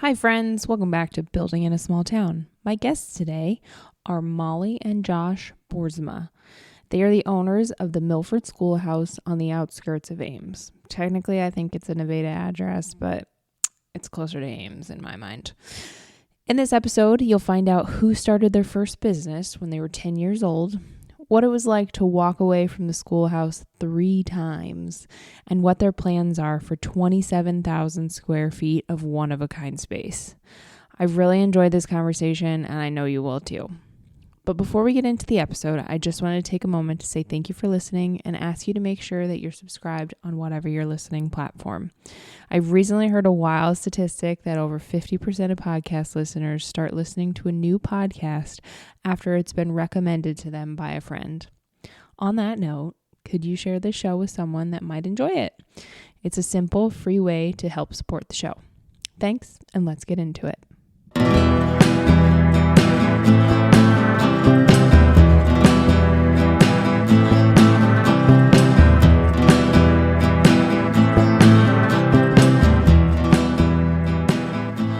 Hi friends, welcome back to Building in a Small Town. My guests today are Mollie and Josh Boersma. They are the owners of the Milford Schoolhouse on the outskirts of Ames. Technically, I think it's a Nevada address, but it's closer to Ames in my mind. In this episode, you'll find out who started their first business when they were 10 years old, what it was like to walk away from the schoolhouse 3 times, and what their plans are for 27,000 square feet of one-of-a-kind space. I've really enjoyed this conversation, and I know you will too. But before we get into the episode, I just wanted to take a moment to say thank you for listening and ask you to make sure that you're subscribed on whatever your listening platform. I've recently heard a wild statistic that over 50% of podcast listeners start listening to a new podcast after it's been recommended to them by a friend. On that note, could you share this show with someone that might enjoy it? It's a simple, free way to help support the show. Thanks, and let's get into it.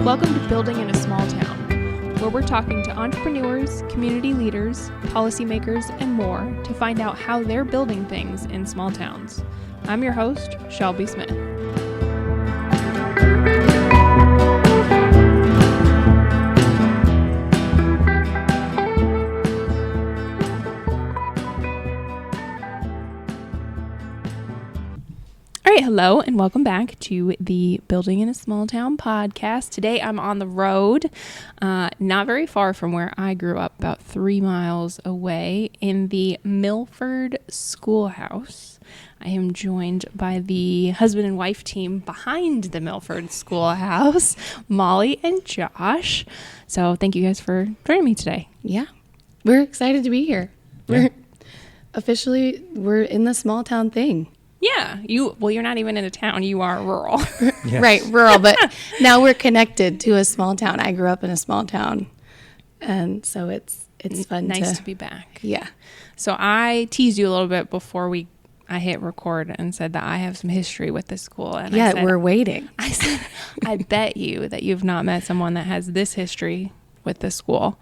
Welcome to Building in a Small Town, where we're talking to entrepreneurs, community leaders, policymakers, and more to find out how they're building things in small towns. I'm your host, Shelby Smith. All right, hello, and welcome back to the Building in a Small Town podcast. Today I'm on the road, not very far from where I grew up, about 3 miles away in the Milford Schoolhouse. I am joined by the husband and wife team behind the Milford Schoolhouse, Mollie and Josh. So thank you guys for joining me today. Yeah, we're excited to be here. Yeah. We're in the small town thing. Yeah, you're not even in a town, you are rural. Yes. Right, rural, but now we're connected to a small town. I grew up in a small town, and so it's fun. Nice to be back. Yeah. So I teased you a little bit before I hit record and said that I have some history with this school. And yeah, I said, we're waiting. I said, I bet you that you've not met someone that has this history with this school.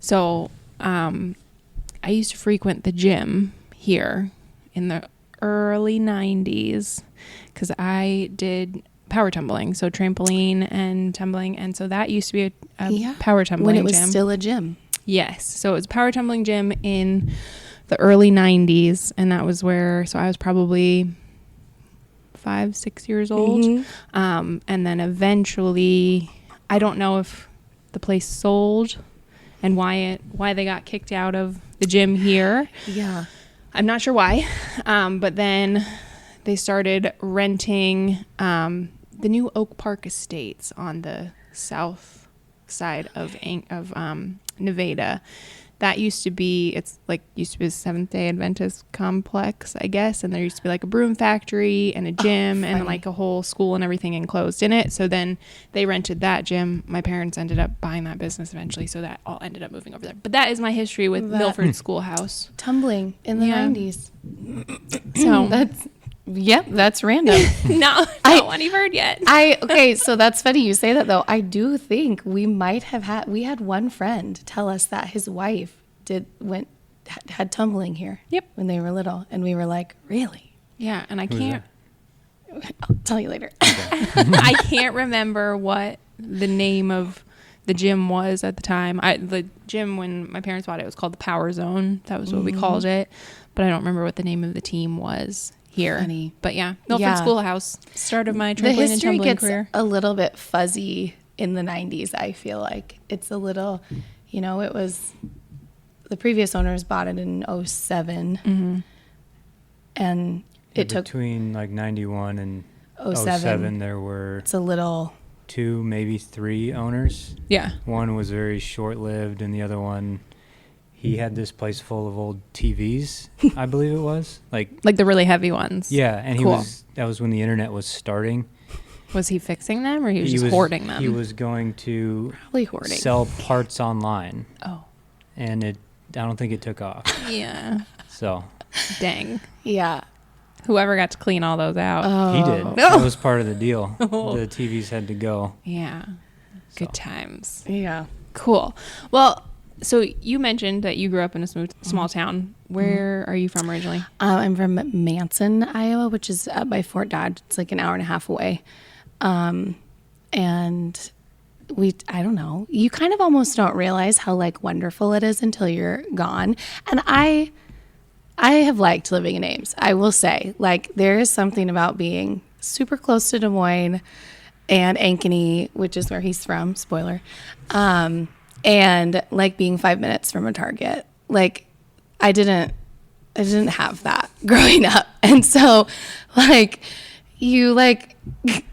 So I used to frequent the gym here in the early 90s because I did power tumbling, so trampoline and tumbling, and so that used to be a power tumbling gym. When it was still a gym. Yes, so it was a power tumbling gym in the early 90s, and that was where, so I was probably 5-6 years old. Mm-hmm. And then eventually, I don't know if the place sold and why they got kicked out of the gym here. Yeah. I'm not sure why, but then they started renting the new Oak Park Estates on the south side of Nevada. That used to be a Seventh-day Adventist complex, I guess, and there used to be like a broom factory and a gym and like a whole school and everything enclosed in it. So then they rented that gym. My parents ended up buying that business eventually, so that all ended up moving over there. But that is my history with Milford Schoolhouse. Tumbling in the 90s. So that's random. Not one you've heard yet. Okay, so that's funny you say that though. I do think we had one friend tell us that his wife had tumbling here. Yep. When they were little, and we were like, really? Yeah, and I can't. I'll tell you later. I can't remember what the name of the gym was at the time. The gym when my parents bought it was called the Power Zone. That was what we called it, but I don't remember what the name of the team was here. Funny. But yeah, Milford Schoolhouse, start of my trampoline and tumbling career. Gets a little bit fuzzy in the 90s. I feel like it's a little, it was the previous owners bought it in 07, and it took between like 91 and 07 there were it's a little 2, maybe 3 owners. Yeah, one was very short-lived, and the other one, he had this place full of old TVs, I believe it was. Like the really heavy ones. Yeah, and cool. That was when the internet was starting. Was he fixing them, or he was just hoarding them? He was going to probably hoarding. Sell parts online. Oh. And I don't think it took off. Yeah. So. Dang. Yeah. Whoever got to clean all those out. He did. That was part of the deal. The TVs had to go. Yeah. Good times. Yeah. Cool. Well, so you mentioned that you grew up in a small town. Where are you from originally? I'm from Manson, Iowa, which is up by Fort Dodge. It's like an hour and a half away. And I don't know, you kind of almost don't realize how like wonderful it is until you're gone. And I have liked living in Ames. I will say, like, there is something about being super close to Des Moines and Ankeny, which is where he's from, spoiler. And like being 5 minutes from a Target. Like I didn't have that growing up. And so like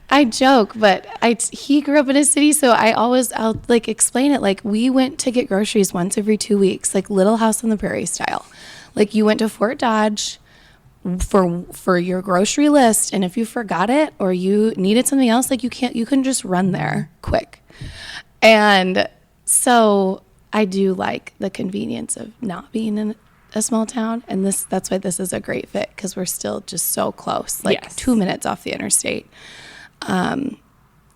I joke, but he grew up in a city, so I'll like explain it like we went to get groceries once every 2 weeks, like Little House on the Prairie style. Like you went to Fort Dodge for your grocery list, and if you forgot it or you needed something else, like you couldn't just run there quick. And so I do like the convenience of not being in a small town, and that's why this is a great fit, because we're still just so close, like Yes. 2 minutes off the interstate.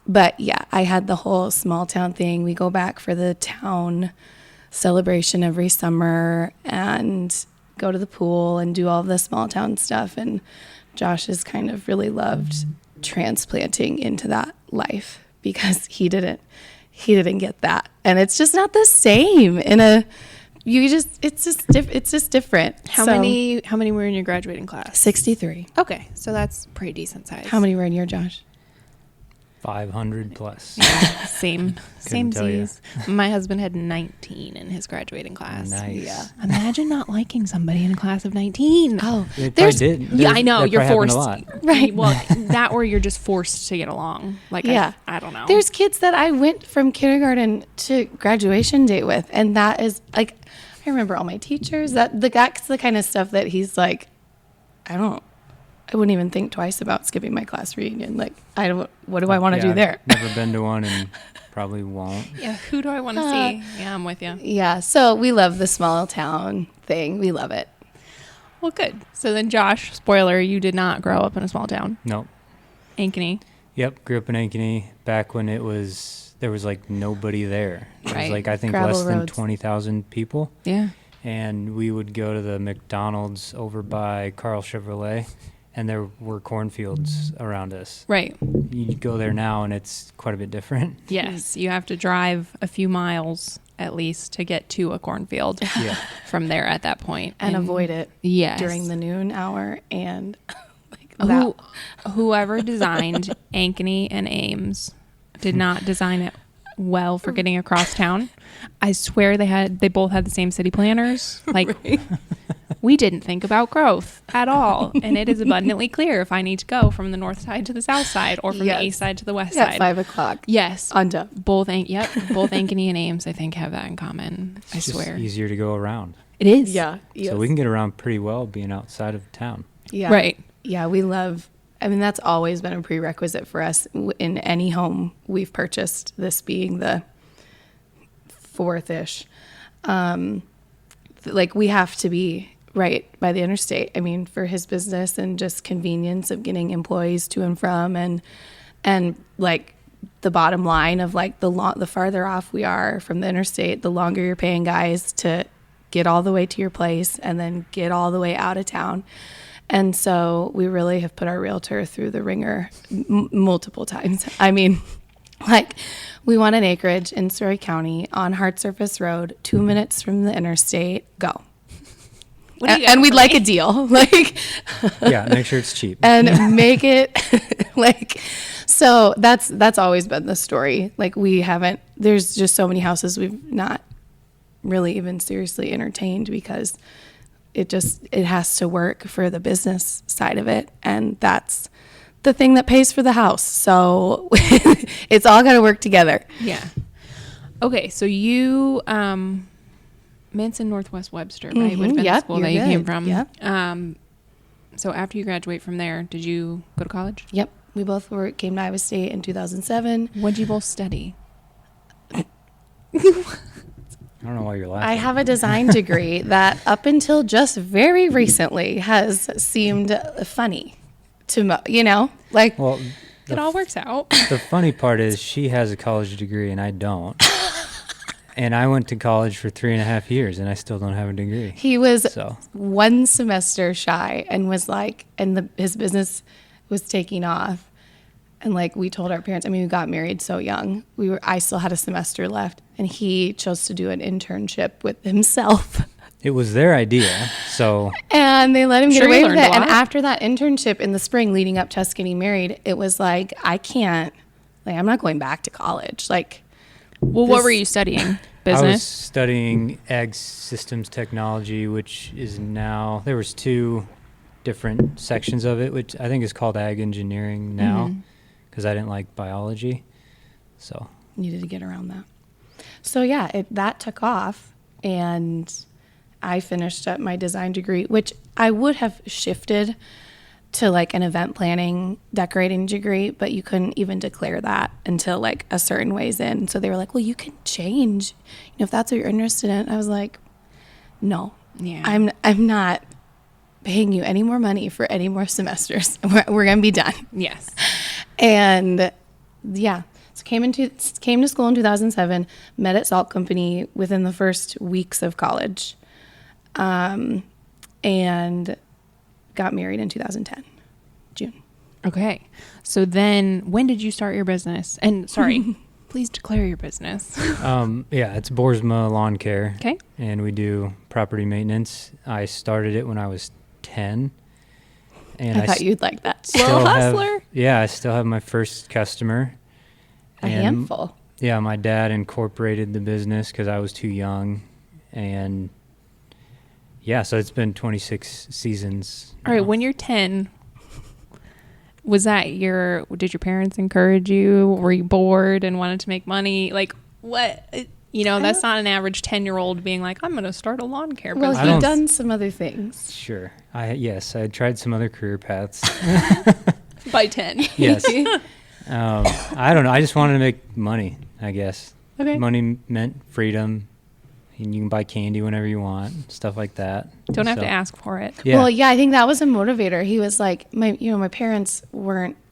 But yeah, I had the whole small town thing. We go back for the town celebration every summer and go to the pool and do all the small town stuff. And Josh has kind of really loved transplanting into that life because he didn't get that. And it's just not the same it's just different. How many were in your graduating class? 63. Okay, so that's pretty decent size. How many were in your, Josh? 500 plus. Same tell ya. Z's. My husband had 19 in his graduating class. Nice. Yeah. Imagine not liking somebody in a class of 19. Oh, They probably did. Yeah, I know, That you're probably forced. happened a lot. Right. Well, that or you're just forced to get along. Like, Yeah. I don't know. there's kids that I went from kindergarten to graduation day with, and that is like, I remember all my teachers. That's the kind of stuff that he's like, I wouldn't even think twice about skipping my class reunion. Like, what do I want to do there? I've never been to one and probably won't. Yeah, who do I want to see? Yeah, I'm with you. Yeah, so we love the small town thing. We love it. Well, good. So then, Josh, spoiler, you did not grow up in a small town. Nope. Ankeny. Yep, grew up in Ankeny back when there was like nobody there. It Right. was like I think Gravel less than roads. 20,000 people. Yeah. And we would go to the McDonald's over by Carl Chevrolet, and there were cornfields around us. Right. You go there now, and it's quite a bit different. Yes, you have to drive a few miles at least to get to a cornfield Yeah. from there at that point. And avoid it Yes. during the noon hour and like that. Whoever designed Ankeny and Ames did not design it well for getting across town. I swear they both had the same city planners. Like, we didn't think about growth at all. And it is abundantly clear if I need to go from the north side to the south side or from Yes. the east side to the west At side. 5 o'clock. Yes. On top. Both Ankeny and Ames, I think, have that in common. I It's just swear. easier to go around. It is. Yeah. So we can get around pretty well being outside of town. Yeah. Right. Yeah, that's always been a prerequisite for us in any home we've purchased, this being the fourth-ish. Like, we have to be right by the interstate. I mean, for his business and just convenience of getting employees to and from, and like the bottom line of like the farther off we are from the interstate, the longer you're paying guys to get all the way to your place and then get all the way out of town. And so we really have put our realtor through the ringer multiple times. I mean, like, we want an acreage in Surrey County on Hard Surface Road, 2 minutes from the interstate. Go. What do you got And we'd for like me? a deal. Like, Yeah, make sure it's cheap. and make it like, so that's always been the story. Like, there's just so many houses we've not really even seriously entertained because it has to work for the business side of it. And that's the thing that pays for the house. So it's all got to work together. Yeah. Okay, so you, Manson Northwest Webster, right? Would have been the Yep, school you're that you came good. from. Yep. So after you graduate from there, did you go to college? Yep. We both came to Iowa State in 2007. What did you both study? I don't know why you're laughing. I have a design degree that up until just very recently has seemed funny to like, Well, It all works out. The funny part is she has a college degree and I don't. And I went to college for 3.5 years and I still don't have a degree. He was So 1 semester shy and was like, and his business was taking off. And like we told our parents, I mean, we got married so young. I still had a semester left, and he chose to do an internship with himself. it was their idea. So And they let him get Sure, away you with learned it. a And lot. after that internship in the spring leading up to us getting married, it was like, I can't, like, I'm not going back to college. Like, Well, what were you studying? I was Business? studying ag systems technology, which is now, there was 2 different sections of it, which I think is called ag engineering now, because I didn't like biology. So needed to get around that. So yeah, that took off, and I finished up my design degree, which I would have shifted to like an event planning, decorating degree, but you couldn't even declare that until like a certain ways in. So they were like, well, you can change, if that's what you're interested in. I was like, no, Yeah. I'm not paying you any more money for any more semesters. We're going to be done. Yes. And yeah, so came to school in 2007, met at Salt Company within the first weeks of college, and got married in 2010, June. Okay. So then when did you start your business? And sorry, please declare your business. yeah, it's Boersma Lawn Care. Okay. And we do property maintenance. I started it when I was 10. And I thought you'd like that. Little have, hustler. yeah, I still have my first customer. A And, handful. Yeah, my dad incorporated the business because I was too young. And yeah, so it's been 26 seasons. All right. now. When you're 10, did your parents encourage you? Were you bored and wanted to make money? Like what, that's not an average 10-year-old being like, I'm going to start a lawn care Well, business. he'd done some other things. Sure. Yes, I tried some other career paths. By 10. Yes. I don't know. I just wanted to make money, I guess. Okay. Money meant freedom. And you can buy candy whenever you want, stuff like that. Don't have So, to ask for it. Yeah. Well, yeah, I think that was a motivator. He was like, my parents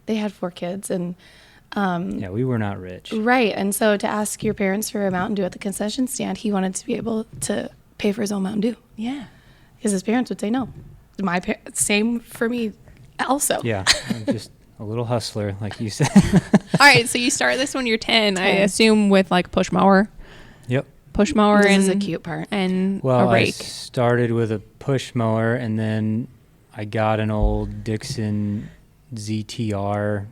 they had 4 kids, and Yeah, we were not rich. right. And so to ask your parents for a Mountain Dew at the concession stand, he wanted to be able to pay for his own Mountain Dew, Yeah. because his parents would say no. Same for me also. Yeah, I'm just a little hustler, like you said. All right. So you start this when you're 10, I 10. assume, with like push mower This and is a cute part. and Well, a I rake. started with a push mower, and then I got an old Dixon ZTR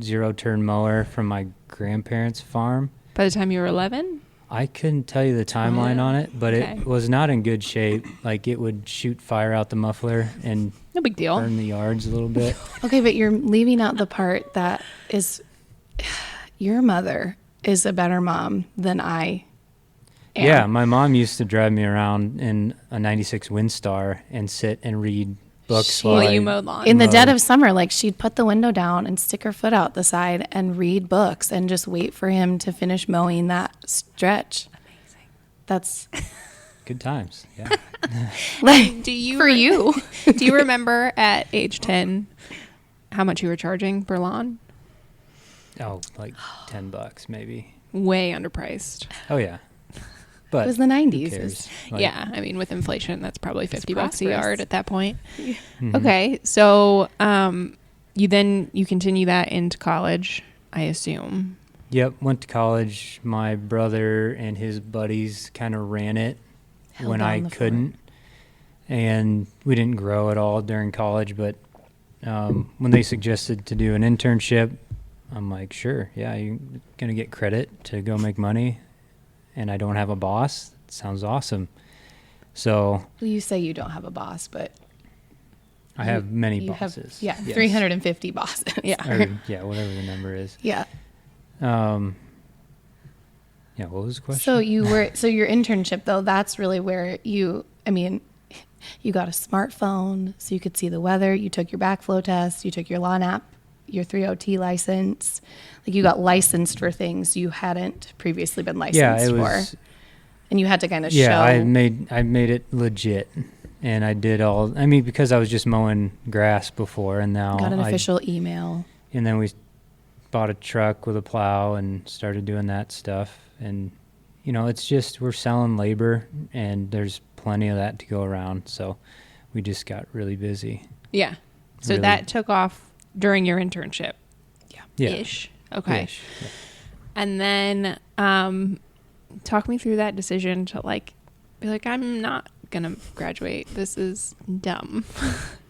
zero-turn mower from my grandparents' farm. By the time you were 11? I couldn't tell you the timeline on it, but Okay. it was not in good shape. Like, it would shoot fire out the muffler and No big deal. burn the yards a little bit. Okay, but you're leaving out the part that is your mother is a better mom than I am. Yeah, my mom used to drive me around in a 96 Windstar and sit and read books While while you I mowed lawn. In the dead mowed. of summer, like she'd put the window down and stick her foot out the side and read books and just wait for him to finish mowing that stretch. Amazing. That's Good times, yeah. like Do you for you. do you remember at age 10 how much you were charging per lawn? Oh, like $10 maybe. Way underpriced. Oh, yeah. But It was the who 90s. cares? Like, Yeah, I mean, with inflation, that's probably $50 a prosperous. yard at that point. mhm. Okay, so you continue that into college, I assume. Yep, went to college. My brother and his buddies kind of ran it Held when down I the fort. couldn't. And we didn't grow at all during college, but when they suggested to do an internship, I'm like, sure, yeah, you're going to get credit to go make money, and I don't have a boss. Sounds awesome. So Well, you say you don't have a boss, but I have many you have bosses. yes. 350 bosses. Yeah. Or, yeah, whatever the number is. Yeah. Yeah, what was the question? So your internship though, that's really where you got a smartphone so you could see the weather, you took your backflow test, you took your lawn app, your 3OT license. Like you got licensed for things you hadn't previously been licensed yeah, it was. for. And you had to kind of Yeah, show. I made it legit, and I did all. I mean, because I was just mowing grass before, and now got an official email. And then we bought a truck with a plow and started doing that stuff. And, you know, it's just we're selling labor, and there's plenty of that to go around. So we just got really busy. Yeah. So Really. that took off during your internship. Yeah. Ish. Okay. Ish, yeah. And then talk me through that decision to like be like, I'm not going to graduate. This is dumb.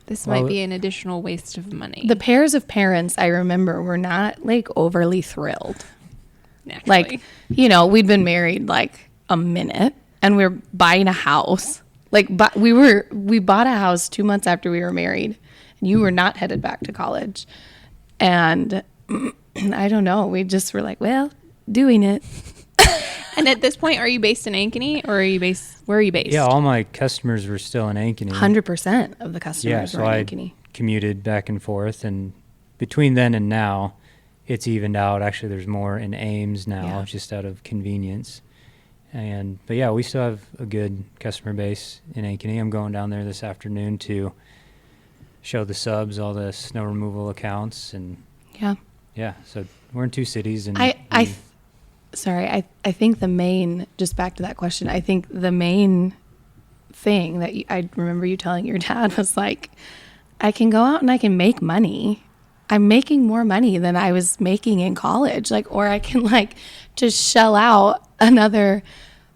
This might be an additional waste of money. The pairs of parents I remember were not like overly thrilled. Naturally. Like, you know, we'd been married like a minute and we were buying a house. Like, but we bought a house 2 months after we were married, and you were not headed back to college. And I don't know. We just were like, well, doing it. And at this point, are you based in Ankeny, or where are you based? Yeah, all my customers were still in Ankeny. 100% of the customers were in I Ankeny. commuted back and forth, and between then and now, it's evened out. Actually, there's more in Ames now, just out of convenience. But yeah, we still have a good customer base in Ankeny. I'm going down there this afternoon to show the subs all the snow removal accounts, and Yeah. So we're in 2 cities, and I think the main, just back to that question, I think the main thing that I remember you telling your dad was like, I can go out and I can make money. I'm making more money than I was making in college. Like, or I can like just shell out another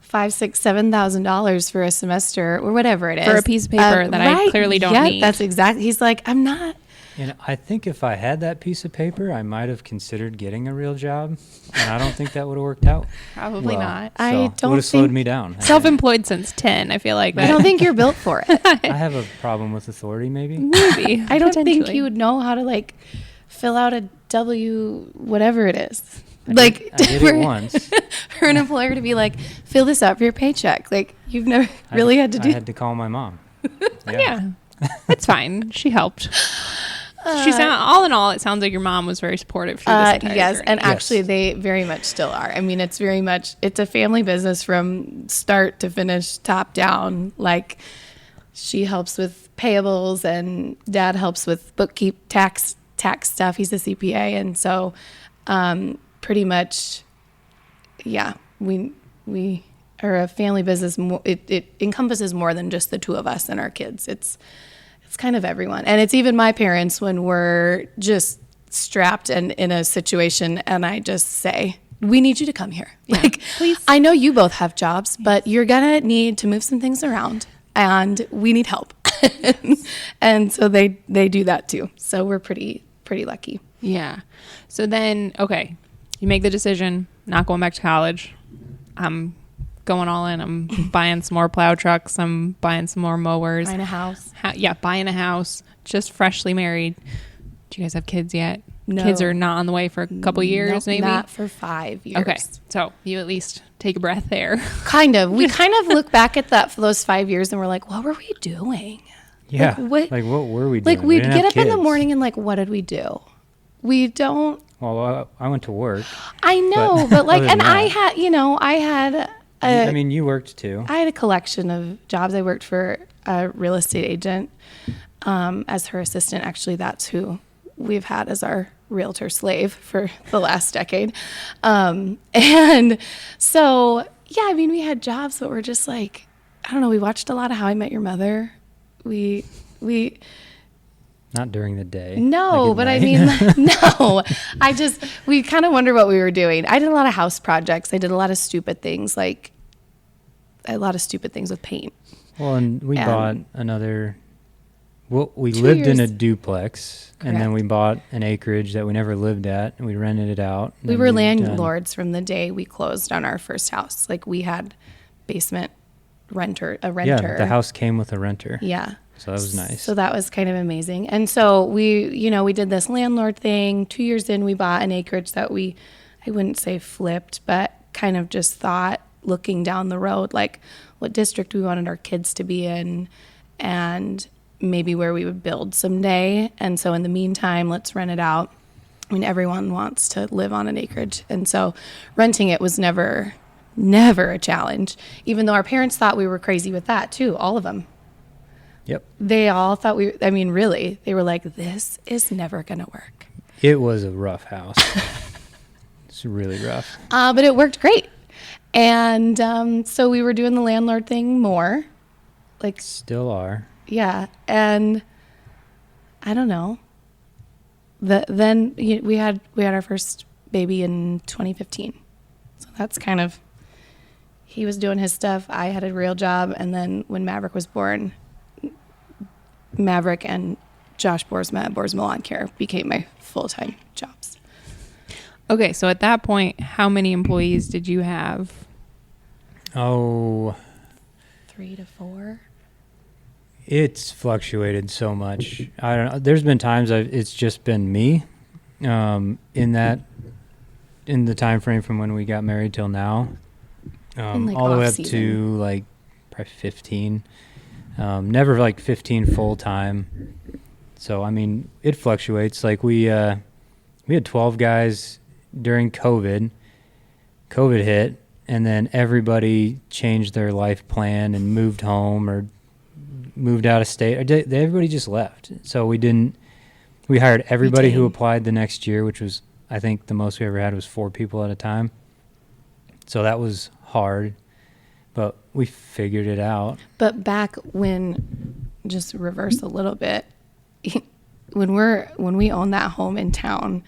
$5,000, $6,000, $7,000 for a semester or whatever it is. For a piece of paper that I clearly don't need. Yeah, that's exactly. He's like, I'm not. And I think if I had that piece of paper, I might have considered getting a real job, and I don't think that would have worked out. Probably well. not. So I it don't would have slowed think- me down. Self-employed since 10. I feel like that. I don't think you're built for it. I have a problem with authority, maybe. Maybe. I don't think Potentially. you would know how to like fill out a W, whatever it is. I Like did it once. for an employer to be like, fill this out for your paycheck. Like you've never really had to do. I had to call my mom. Yeah. It's fine. She helped. All in all, it sounds like your mom was very supportive through this entire Yes, journey. and actually they very much still are. I mean, it's a family business from start to finish, top down. Like she helps with payables and dad helps with tax stuff. He's a CPA, and so pretty much, yeah, we are a family business. It encompasses more than just the 2 of us and our kids. It's kind of everyone. And it's even my parents when we're just strapped and in a situation and I just say, we need you to come here. Yeah. Like, Please. I know you both have jobs, but you're going to need to move some things around and we need help. And so they do that too. So we're pretty lucky. Yeah. So then, okay, you make the decision, not going back to college. I'm going all in. I'm buying some more plow trucks. I'm buying some more mowers. Buying a house. Buying a house. Just freshly married. Do you guys have kids yet? No. Kids are not on the way for a couple years, Nope, maybe? Not for 5 years. Okay. So you at least take a breath there. Kind of. We kind of look back at those 5 years and we're like, what were we doing? Yeah. Like, What were we doing? Like We we'd didn't get have up in the kids. morning and like, what did we do? We don't. Well, I went to work. I know, but like, other and than I that- had, I mean, you worked too. I had a collection of jobs. I worked for a real estate agent as her assistant. Actually, that's who we've had as our realtor slave for the last decade. And so, yeah, I mean, we had jobs, but we're just like, I don't know. We watched a lot of How I Met Your Mother. We Not during the day. No, like but I at mean, night. no. We kind of wonder what we were doing. I did a lot of house projects. I did a lot of stupid things, with paint. Well, and we And- bought another. Well, we 2 lived in a years. duplex, and then we Correct. bought an acreage that we never lived at, and we rented it out. and We then were moved in. landlords from the day we closed on our first house. Like we had a renter. Yeah, the house came with a renter. Yeah. So that was nice. So that was kind of amazing. And so we did this landlord thing. 2 years in, we bought an acreage that I wouldn't say flipped, but kind of just thought, looking down the road, like what district we wanted our kids to be in and maybe where we would build someday. And so in the meantime, let's rent it out. I mean, everyone wants to live on an acreage. And so renting it was never a challenge, even though our parents thought we were crazy with that too, all of them. Yep. They all thought really, they were like, this is never going to work. It was a rough house. It's really rough. But it worked great. And so we were doing the landlord thing more. Like, Still are. yeah. And I don't know. Then we had our first baby in 2015. So that's kind of, he was doing his stuff. I had a real job. And then when Maverick was born, Maverick and Josh Boersma at Boersma Lawn Care became my full-time jobs. Okay, so at that point, how many employees did you have? Oh, 3 to 4. it's fluctuated so much. I don't know. There's been times it's just been me. In the time frame from when we got married till now, like all the way up off-season. to like probably 15. Never like 15 full time. So I mean, it fluctuates. Like we had 12 guys during COVID. COVID hit, and then everybody changed their life plan and moved home or moved out of state. Everybody just left. So we hired everybody who applied the next year, which was, I think the most we ever had was 4 people at a time. So that was hard, but we figured it out. But back when, just reverse a little bit, when we own that home in town,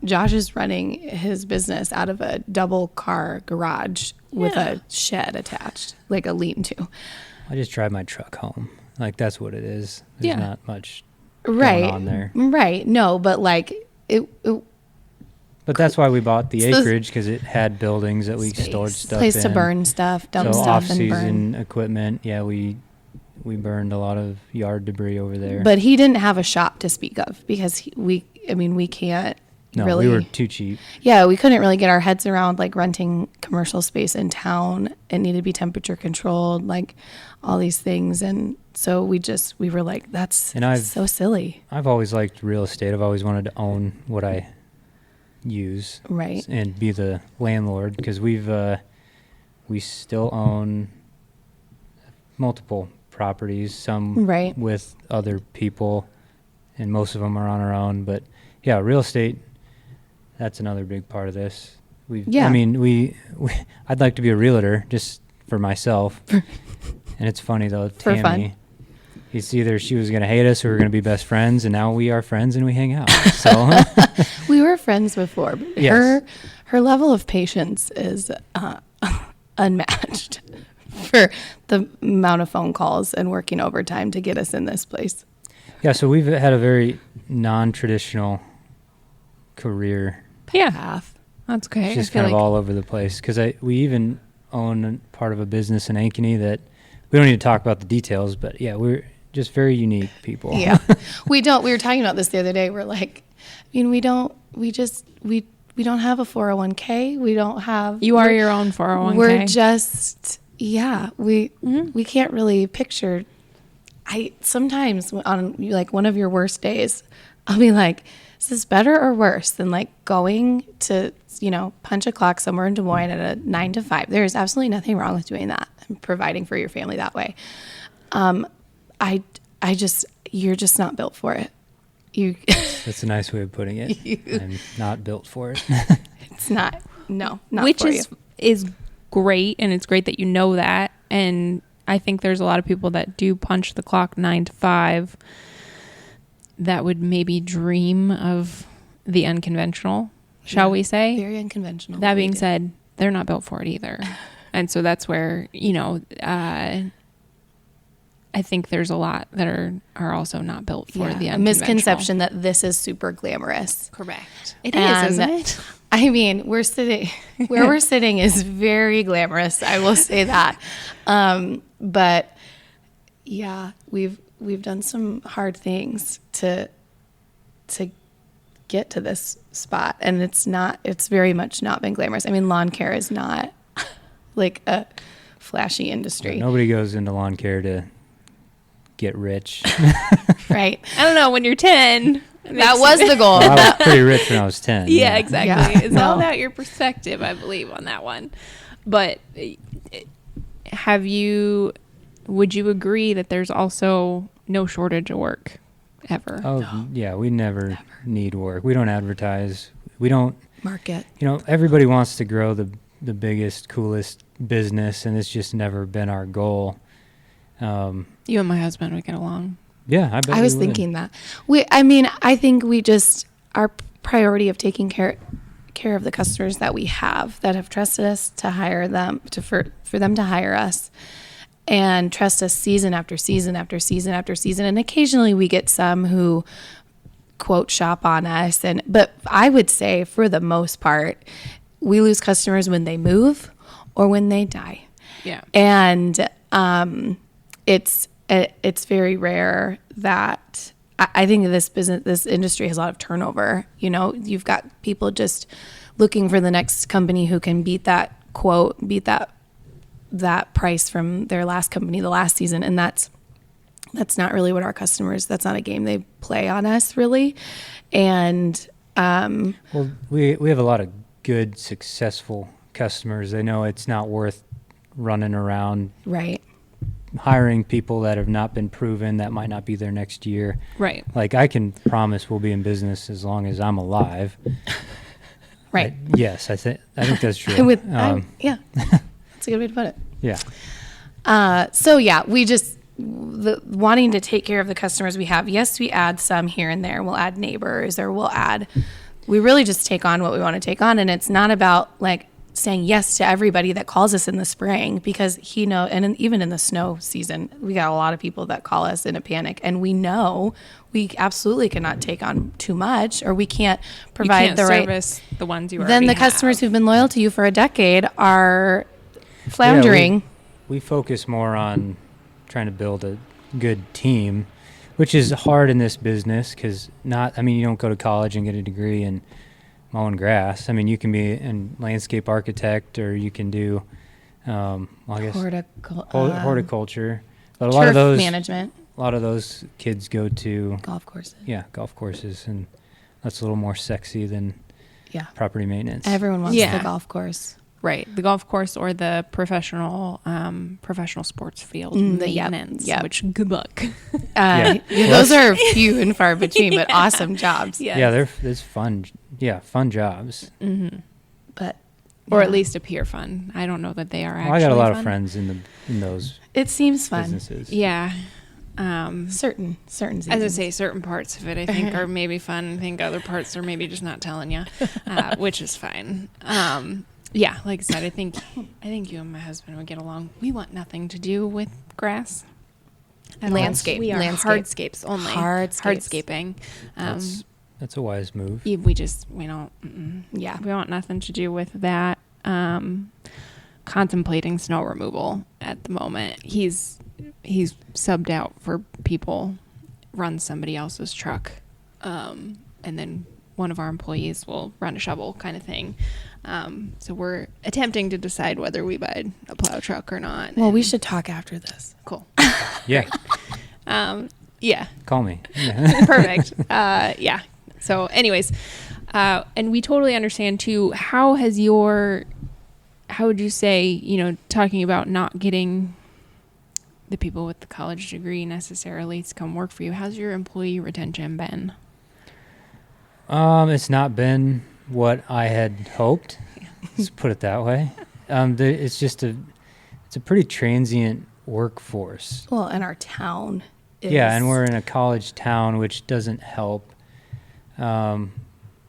Josh is running his business out of a double car garage with a shed attached, like a lean-to. I just drive my truck home. Like, that's what it is. There's not much Right. going on there. Right. No, but like it But that's why we bought the So- acreage, because it had buildings that we stored stuff place in. to burn stuff, dump So stuff, and burn. off-season equipment, yeah, we burned a lot of yard debris over there. But he didn't have a shop to speak of because we can't no, really. we were too cheap. Yeah, we couldn't really get our heads around like renting commercial space in town. It needed to be temperature controlled, like all these things, and so we were like, that's so silly. I've always liked real estate. I've always wanted to own what I use, Right. and be the landlord, because we still own multiple properties, some Right. with other people, and most of them are on our own. But yeah, real estate, that's another big part of this. Yeah. I mean, I'd like to be a realtor just for myself. And it's funny though, For Tammy, fun. it's either she was going to hate us or we were going to be best friends, and now we are friends and we hang out. So We were friends before. But Yes. her level of patience is unmatched for the amount of phone calls and working overtime to get us in this place. yeah, so we've had a very non-traditional career. Yeah, Path. that's okay. It's just I feel kind of like all over the place, because we even own part of a business in Ankeny that we don't need to talk about the details, but yeah, we're just very unique people. Yeah. We were talking about this the other day. We're like, I mean, we don't have a 401k. We don't have. you are your own 401k. We're just, we can't really picture. Sometimes on like one of your worst days, I'll be like, is this better or worse than like going to, punch a clock somewhere in Des Moines at a 9 to 5? There is absolutely nothing wrong with doing that and providing for your family that way. You're just not built for it. That's a nice way of putting it. I'm not built for it. It's not which for you. is great, and it's great that you know that. And I think there's a lot of people that do punch the clock 9 to 5 that would maybe dream of the unconventional, shall we say? Very unconventional. That being said, they're not built for it either. And so that's where, I think there's a lot that are also not built for the a unconventional. misconception that this is super glamorous. Correct. It And is, isn't it? I mean, we're sitting is very glamorous. I will say that. But yeah, we've done some hard things to get to this spot, and it's very much not been glamorous. I mean, lawn care is not like a flashy industry. Nobody goes into lawn care to get rich. Right. I don't know, when you're 10. That was the goal. Well, I was pretty rich when I was 10. Yeah, exactly. Yeah. It's all No. about your perspective, I believe, on that one. But would you agree that there's also no shortage of work ever. Oh, yeah, we never need work. We don't advertise. We don't, Market. everybody wants to grow the biggest, coolest business, and it's just never been our goal. You and my husband would get along. Yeah, I bet I was we would. thinking that. I think we just, our priority of taking care of the customers that we have that have trusted us to hire them, for them to hire us and trust us season after season after season after season. And occasionally we get some who quote shop on us. But I would say for the most part, we lose customers when they move or when they die. Yeah. And it's very rare that I think this industry has a lot of turnover. You've got people just looking for the next company who can beat that quote, beat that price from their last company, the last season. And that's not really what our customers, that's not a game they play on us really. And, Well, we have a lot of good, successful customers. They know it's not worth running around right. hiring people that have not been proven, that might not be there next year. Right. Like, I can promise we'll be in business as long as I'm alive. Right. Yes, I think that's true. Yeah, that's a good way to put it. Yeah. So yeah, we just wanting to take care of the customers we have. Yes, we add some here and there. We'll add neighbors, or we really just take on what we want to take on. And it's not about like saying yes to everybody that calls us in the spring, because and even in the snow season, we got a lot of people that call us in a panic, and we know we absolutely cannot take on too much, or we can't provide you can't the right service the ones you already then the have. customers who've been loyal to you for a decade are floundering. Yeah, we focus more on trying to build a good team, which is hard in this business because you don't go to college and get a degree in mowing grass. I mean, you can be a landscape architect, or you can do, horticulture. But a lot of those management, a lot of those kids go to golf courses. Yeah, golf courses, and that's a little more sexy than Yeah, property maintenance. everyone wants Yeah. the golf course. Right. The golf course or the professional sports field Yep. maintenance, Yep. which good luck. Those are few and far between, but awesome jobs. Yes. Yeah, it's fun. Yeah, fun jobs. Mm-hmm. But Or yeah. at least appear fun. I don't know that they are actually Well, I got a lot fun. of friends in those it seems fun. businesses. Yeah. Certain seasons. As I say, certain parts of it I think are maybe fun. I think other parts are maybe just not telling you, which is fine. Yeah, like I said, I think you and my husband would get along. We want nothing to do with grass. at all. Landscape. We are Landscape. hardscapes only. Hardscaping. That's a wise move. We don't. Yeah. We want nothing to do with that. Contemplating snow removal at the moment. He's subbed out for people, runs somebody else's truck, and then one of our employees will run a shovel, kind of thing. So we're attempting to decide whether we buy a plow truck or not. Well, we should talk after this. Cool. Yeah. Yeah. Call me. Yeah. Perfect. Yeah. So anyways, and we totally understand too, how would you say, talking about not getting the people with the college degree necessarily to come work for you, how's your employee retention been? It's not been what I had hoped. Let's put it that way. It's a pretty transient workforce. Well, and our town is. Yeah, and we're in a college town, which doesn't help.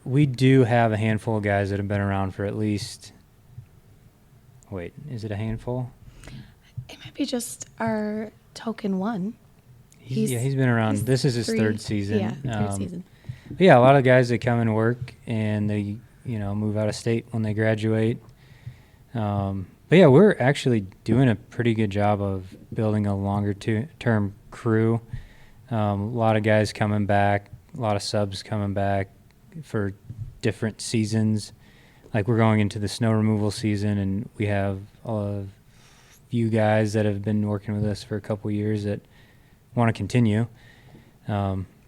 We do have a handful of guys that have been around for at least. Wait, is it a handful? It might be just our token one. He's been around. This is his third season. Yeah, third season. But yeah, a lot of guys that come and work, and they move out of state when they graduate. But yeah, we're actually doing a pretty good job of building a longer term crew. A lot of guys coming back, a lot of subs coming back for different seasons. Like, we're going into the snow removal season, and we have a few guys that have been working with us for a couple of years that want to continue.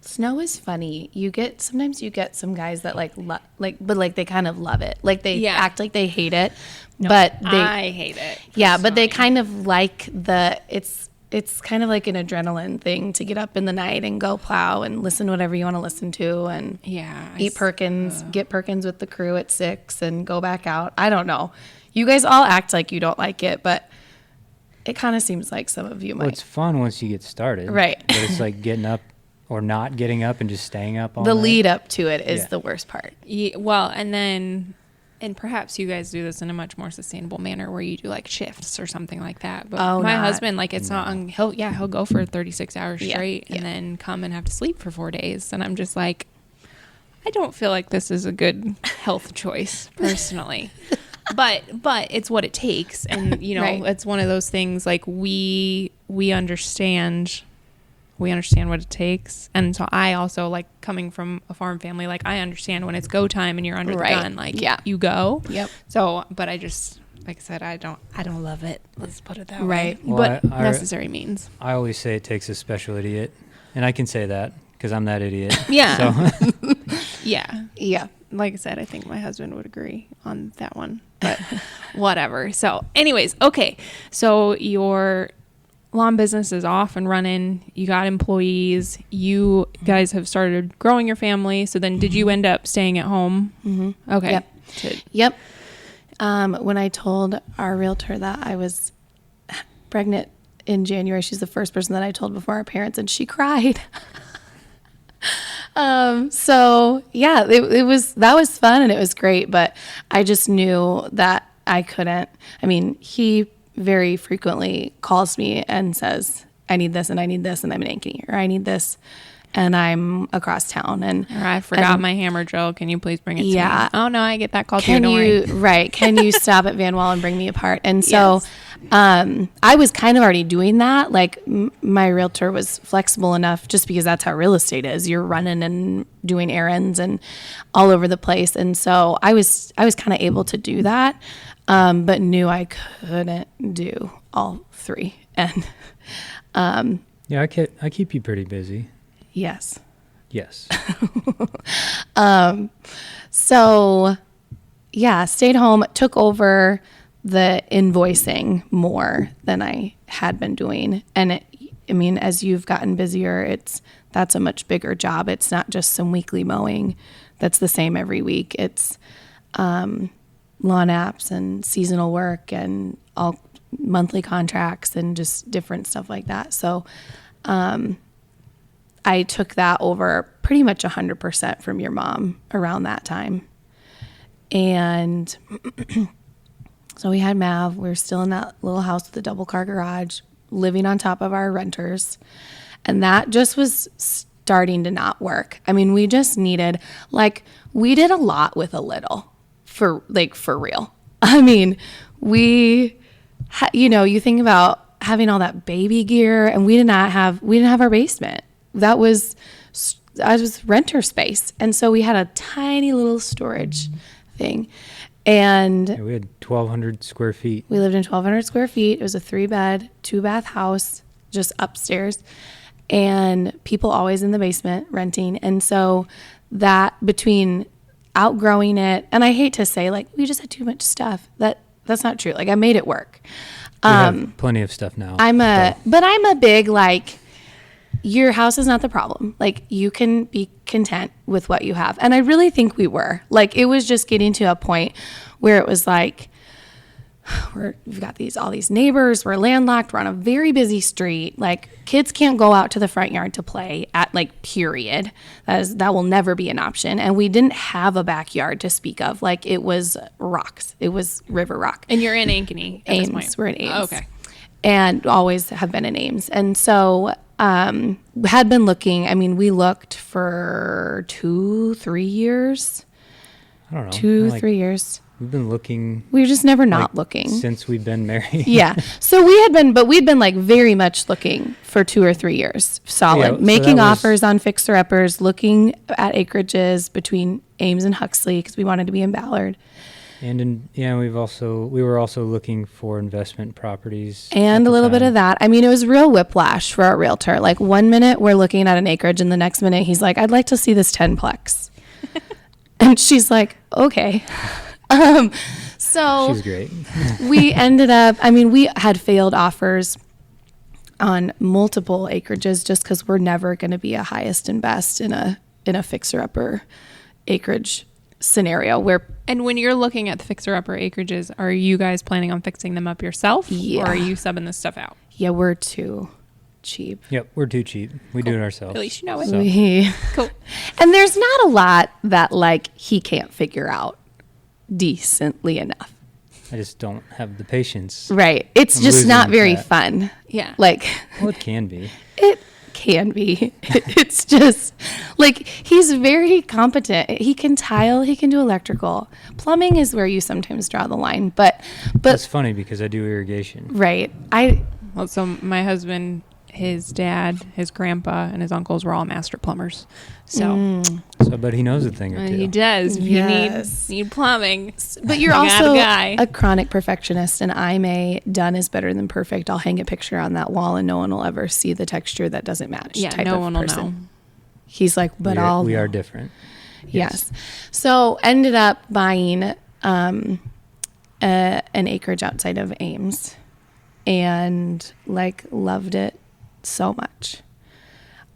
Snow is funny. Sometimes you get some guys that but they kind of love it. Like, they act like they hate it, No, but I hate it. Yeah, but they kind of like it's kind of like an adrenaline thing to get up in the night and go plow and listen to whatever you want to listen to and eat Perkins, get Perkins with the crew at 6 and go back out. I don't know. You guys all act like you don't like it, but it kind of seems like some of you might. Well, it's fun once you get started. Right. But it's like getting up or not getting up and just staying up all the night. lead up to it is the worst part. Yeah, well, and perhaps you guys do this in a much more sustainable manner where you do like shifts or something like that. But my husband, like it's not, he'll go for 36 hours straight and then come and have to sleep for 4 days. And I'm just like, I don't feel like this is a good health choice personally. But it's what it takes. And, you know, it's one of those things like we understand what it takes. And so I also, like, coming from a farm family, like I understand when it's go time and you're under the gun, like you go. Yep. So, but I just, like I said, I don't love it. Let's put it that way. Right. Well, But necessary means. I always say it takes a special idiot. And I can say that because I'm that idiot. Yeah. So. Yeah. Like I said, I think my husband would agree on that one, but whatever. So anyways, okay. So your lawn business is off and running. You got employees. You guys have started growing your family. So then did you end up staying at home? Mm-hmm. Okay. Yep. When I told our realtor that I was pregnant in January, she's the first person that I told before our parents, and she cried. So yeah, that was fun and it was great, but I just knew that I couldn't. I mean, he very frequently calls me and says, I need this and I need this and I'm in Ankeny, or I need this and I'm across town, and or I forgot my hammer drill. Can you please bring it to me? Oh no, I get that call too. Can you stop at Van Wall and bring me a part? And so I was kind of already doing that. Like my realtor was flexible enough, just because that's how real estate is. You're running and doing errands and all over the place. And so I was kind of able to do that, but knew I couldn't do all three. And yeah, I keep you pretty busy. Yes. So yeah, stayed home, took over the invoicing more than I had been doing. And as you've gotten busier, that's a much bigger job. It's not just some weekly mowing that's the same every week. It's lawn apps and seasonal work and all monthly contracts and just different stuff like that. So I took that over pretty much 100% from your mom around that time. And so we had Mav. We were still in that little house with a double car garage, living on top of our renters. And that just was starting to not work. I mean, we just needed, we did a lot with a little, for real. I mean, you think about having all that baby gear, and we didn't have our basement. That was renter space. And so we had a tiny little storage thing. And we had 1,200 square feet. We lived in 1,200 square feet. It was a 3-bed, 2-bath house, just upstairs. And people always in the basement renting. And so that, between outgrowing it, and I hate to say, we just had too much stuff. That's not true. I made it work. We have plenty of stuff now. But I'm a big, your house is not the problem. You can be content with what you have. And I really think we were. It was just getting to a point where it was we've got all these neighbors, we're landlocked, we're on a very busy street. Kids can't go out to the front yard to play at period. That will never be an option. And we didn't have a backyard to speak of. It was rocks. It was river rock. And you're in Ankeny at this point. We're in Ames. Oh, okay. And always have been in Ames. And so had been looking. I mean, we looked for 2-3 years. I don't know. 2-3 years. We've been looking. We were just never not looking. Since we've been married. Yeah. So we'd been very much looking for 2 or 3 years. Solid. Yeah, making offers on fixer-uppers, looking at acreages between Ames and Huxley because we wanted to be in Ballard. And we were also looking for investment properties. And a little bit of that. I mean, it was real whiplash for our realtor. 1 minute we're looking at an acreage and the next minute he's like, I'd like to see this 10-plex. And she's like, okay. So she's great. we ended up, we had failed offers on multiple acreages just because we're never going to be a highest and best in a fixer-upper acreage scenario where. And when you're looking at the fixer-upper acreages, are you guys planning on fixing them up yourself? Yeah. Or are you subbing this stuff out? Yeah, we're too cheap. Yep, we're too cheap. We do it ourselves. At least you know it. So, Cool. And there's not a lot that like he can't figure out decently enough. I just don't have the patience. Right. It's I'm just losing not very that. fun. Yeah. Like Well, it can be. it can be. It's just like he's very competent. He can tile, he can do electrical. Plumbing is where you sometimes draw the line, but That's funny because I do irrigation. right. Well, so my husband, his dad, his grandpa, and his uncles were all master plumbers. So So, but he knows a thing or two. he does. If Yes. you need plumbing. But you're You got also a guy. a chronic perfectionist, and I'm a done is better than perfect. I'll hang a picture on that wall, and no one will ever see the texture that doesn't match. Yeah, type no of one person. will know. He's like, but we are I'll different. Yes. So ended up buying an acreage outside of Ames, and like loved it so much.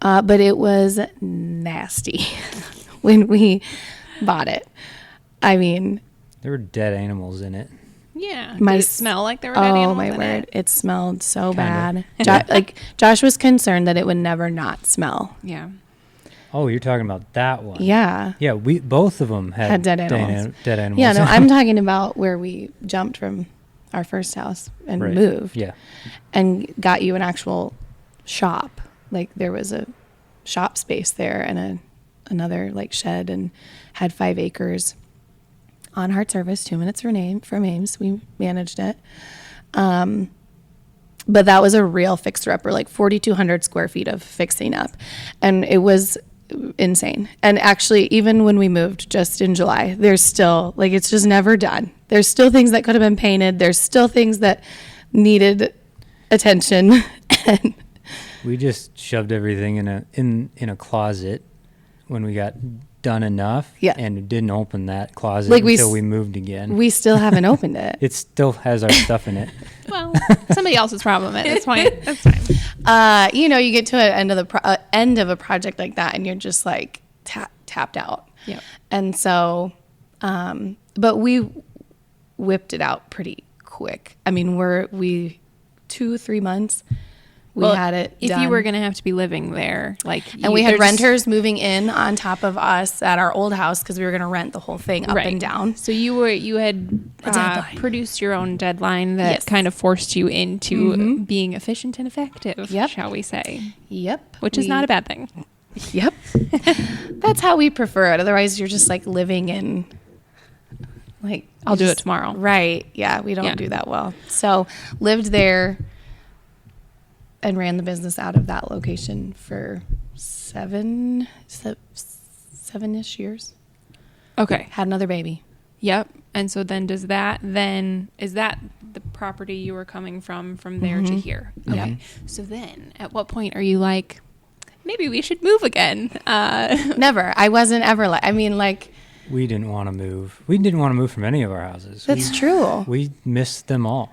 But it was nasty when we bought it. I mean, There were dead animals in it. Yeah. My Did it s- smell like there were dead oh animals my in word, it? it smelled so Kinda. bad. Josh was concerned that it would never not smell. Yeah. Oh, you're talking about that one. Yeah. Yeah, we both of them had Dead animals. Dead animals. Yeah, no, I'm talking about where we jumped from our first house and Right. moved. Yeah. And got you an actual shop. Like there was a shop space there and another like shed, and had 5 acres on hard service, 2 minutes from Ames. We managed it. But that was a real fixer-upper, like 4,200 square feet of fixing up. And it was insane. And actually, even when we moved just in July, there's still, like, it's just never done. There's still things that could have been painted. There's still things that needed attention. And We just shoved everything in a closet when we got done enough. Yeah. And didn't open that closet Like until we moved again. we still haven't opened it. It still has our stuff in it. Well, somebody else's problem at this point. That's fine. You get to an end of a project like that, and you're just like tapped out. Yep. And so, but we whipped it out pretty quick. I mean, we 2-3 months. We had it If done. you were going to have to be living there, like, And we had there's- renters moving in on top of us at our old house because we were going to rent the whole thing up Right. and down. So you had A deadline. produced your own deadline that Yes. kind of forced you into being efficient and effective, Yep. shall we say? Yep. Which is not a bad thing. Yep. That's how we prefer it. Otherwise, you're just like living in, like, I'll do it just- tomorrow. Right. Yeah. We don't Yeah. do that well. So lived there and ran the business out of that location for 7-ish years. Okay. Had another baby. Yep. And so then is that the property you were coming from there to here? Yep. Okay. So then at what point are you like, maybe we should move again? Never. I wasn't ever like, I mean, like, We didn't want to move. We didn't want to move from any of our houses. that's true. We missed them all.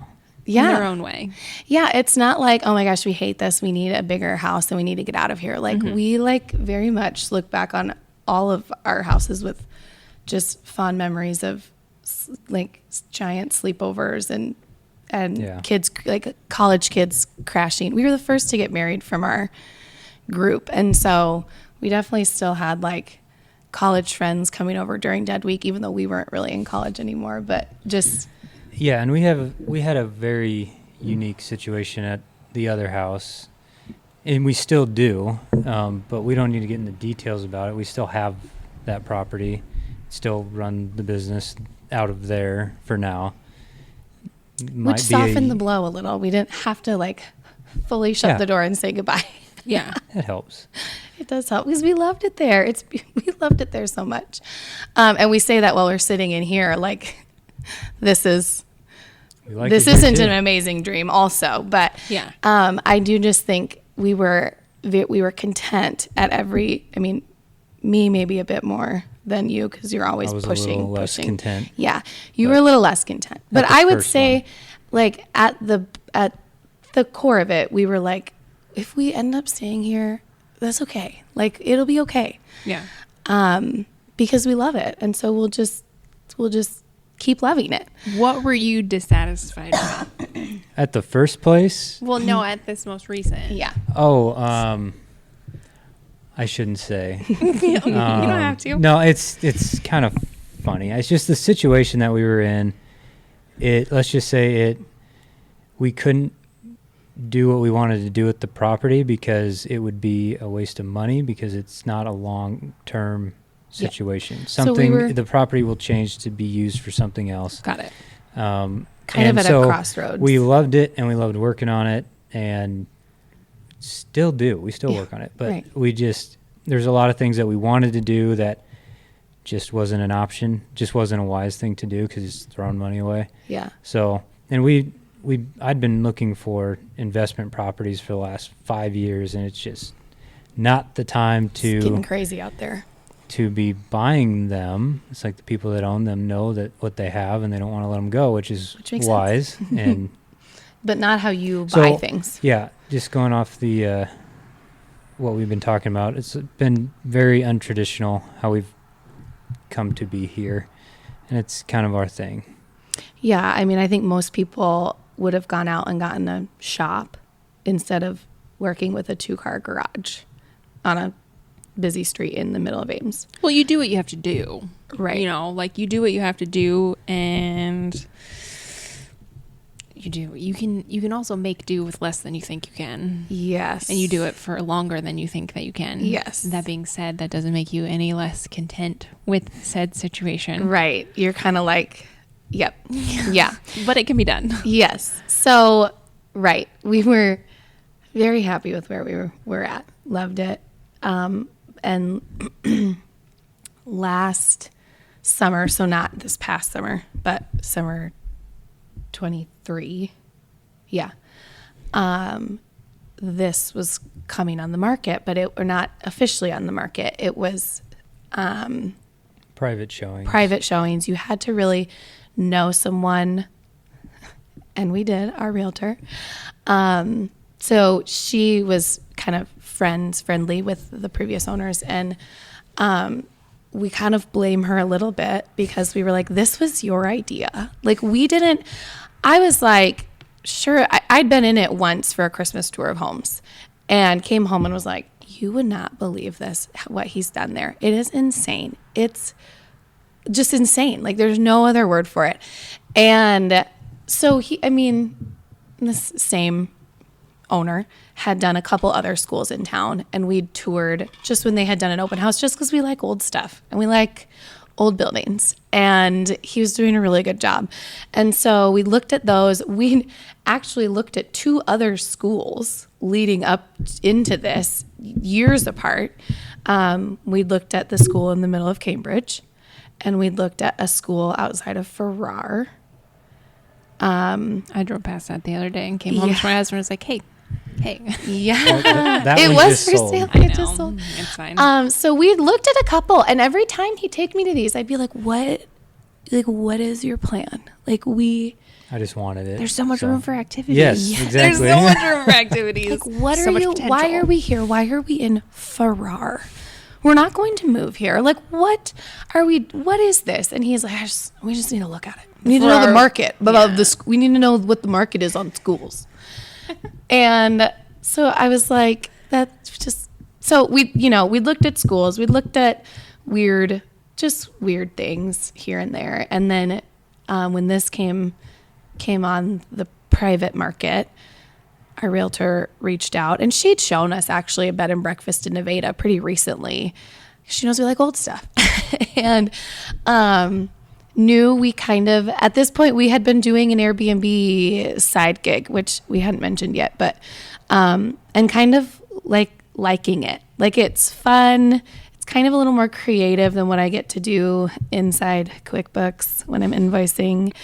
Yeah. In their own way. Yeah, it's not like, oh my gosh, we hate this. We need a bigger house and we need to get out of here. Like we like very much look back on all of our houses with just fond memories of like giant sleepovers and Yeah. kids, like college kids crashing. We were the first to get married from our group. And so we definitely still had like college friends coming over during Dead Week, even though we weren't really in college anymore, but just... Yeah, and we had a very unique situation at the other house, and we still do, but we don't need to get into details about it. We still have that property, still run the business out of there for now. Which softened the blow a little. We didn't have to like fully shut Yeah. the door and say goodbye. Yeah. It helps. It does help because we loved it there. We loved it there so much. And we say that while we're sitting in here, like this isn't an amazing dream also, but Yeah. I do just think we were content at every, I mean, me maybe a bit more than you because you're always I was pushing, a little less pushing. content. Yeah, you were a little less content, but the I would first say, one. like at the core of it, we were like if we end up staying here, that's okay. Like, it'll be okay. Yeah. Because we love it. And so we'll just keep loving it. What were you dissatisfied with? At the first place? Well, no, at this most recent. Yeah. Oh, I shouldn't say. You don't have to. No, it's kind of funny. It's just the situation that we were in. Let's just say we couldn't do what we wanted to do with the property because it would be a waste of money because it's not a long-term situation. The property will change to be used for something else. Got it. Kind of at a crossroads. We loved it and we loved working on it and still do. We still work on it, but there's a lot of things that we wanted to do that just wasn't an option, just wasn't a wise thing to do because it's throwing money away. Yeah. So, and I'd been looking for investment properties for the last 5 years and it's just not the time It's getting crazy out there. To be buying them. It's like the people that own them know that what they have and they don't want to let them go, which makes wise. And but not how you buy things. Yeah, just going off the what we've been talking about. It's been very untraditional how we've come to be here, and it's kind of our thing. Yeah, I mean, I think most people would have gone out and gotten a shop instead of working with a 2-car garage on a busy street in the middle of Ames. Well, you do what you have to do. Right. You know, like you do what you have to do and you can also make do with less than you think you can. Yes. And you do it for longer than you think that you can. Yes. That being said, that doesn't make you any less content with said situation. Right. You're kind of like, yep. Yeah. But it can be done. Yes. So, right. We were very happy with where we were at. Loved it. And last summer, so not this past summer, but summer 23. Yeah. This was coming on the market, but or not officially on the market. It was private showings. Private showings. You had to really know someone, and we did, our realtor. So she was kind of friendly with the previous owners, and we kind of blame her a little bit because we were like, this was your idea. Like, I was like, sure, I'd been in it once for a Christmas tour of homes and came home and was like, you would not believe this, what he's done there. It is insane. It's just insane. Like, there's no other word for it. And so this same owner had done a couple other schools in town, and we'd toured just when they had done an open house just because we like old stuff and we like old buildings, and he was doing a really good job. And so we looked at those. We actually looked at 2 other schools leading up into this years apart. We looked at the school in the middle of Cambridge, and we looked at a school outside of Farrar. I drove past that the other day and came home to my husband and was like, hey. Yeah. Well, that it one was just for sold. sale. I It know. just sold. It's fine. So we looked at a couple, and every time he'd take me to these, I'd be like, what is your plan? Like, I just wanted it. There's so much room for activity. Yes, exactly. There's so much room for activities. Like, what so are much you, potential. why are we here? Why are we in Farrar? We're not going to move here. Like, what is this? And he's like, we just need to look at it. We need to know the market. We need to know what the market is on schools. And so I was like, that's just, so we looked at schools. We looked at weird things here and there. And then when this came on the private market, our realtor reached out, and she'd shown us actually a bed and breakfast in Nevada pretty recently. She knows we like old stuff. And knew we kind of, at this point, we had been doing an Airbnb side gig, which we hadn't mentioned yet, but, and kind of liking it. Like, it's fun. It's kind of a little more creative than what I get to do inside QuickBooks when I'm invoicing.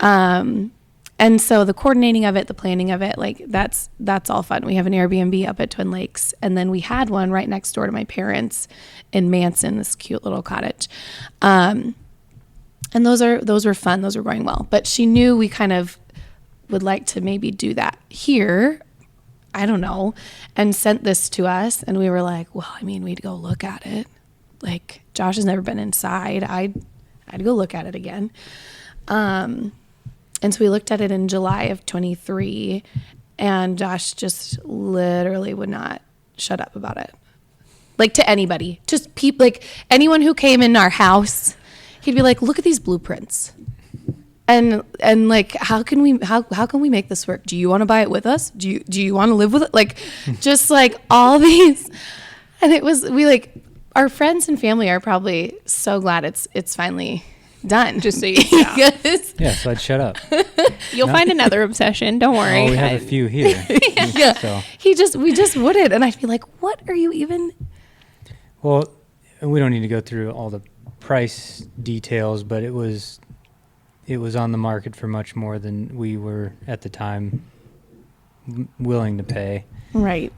And so the coordinating of it, the planning of it, like that's all fun. We have an Airbnb up at Twin Lakes, and then we had one right next door to my parents in Manson, this cute little cottage. And those were fun. Those were going well. But she knew we kind of would like to maybe do that here I don't know, and sent this to us. And we were like, well, I mean, we'd go look at it. Like, Josh has never been inside. I'd go look at it again. And so we looked at it in July of 23, and Josh just literally would not shut up about it. Like, to anybody, just like anyone who came in our house, he'd be like, look at these blueprints. And like, how can we make this work? Do you want to buy it with us? Do you want to live with it? Like, just like all these. And our friends and family are probably so glad it's finally done. Just so you know. Yeah, so I'd shut up. You'll find another obsession. Don't worry. Oh, we have a few here. Yeah. So. We just wouldn't. And I'd be like, what are you even? Well, we don't need to go through all the price details, but it was on the market for much more than we were at the time willing to pay. Right.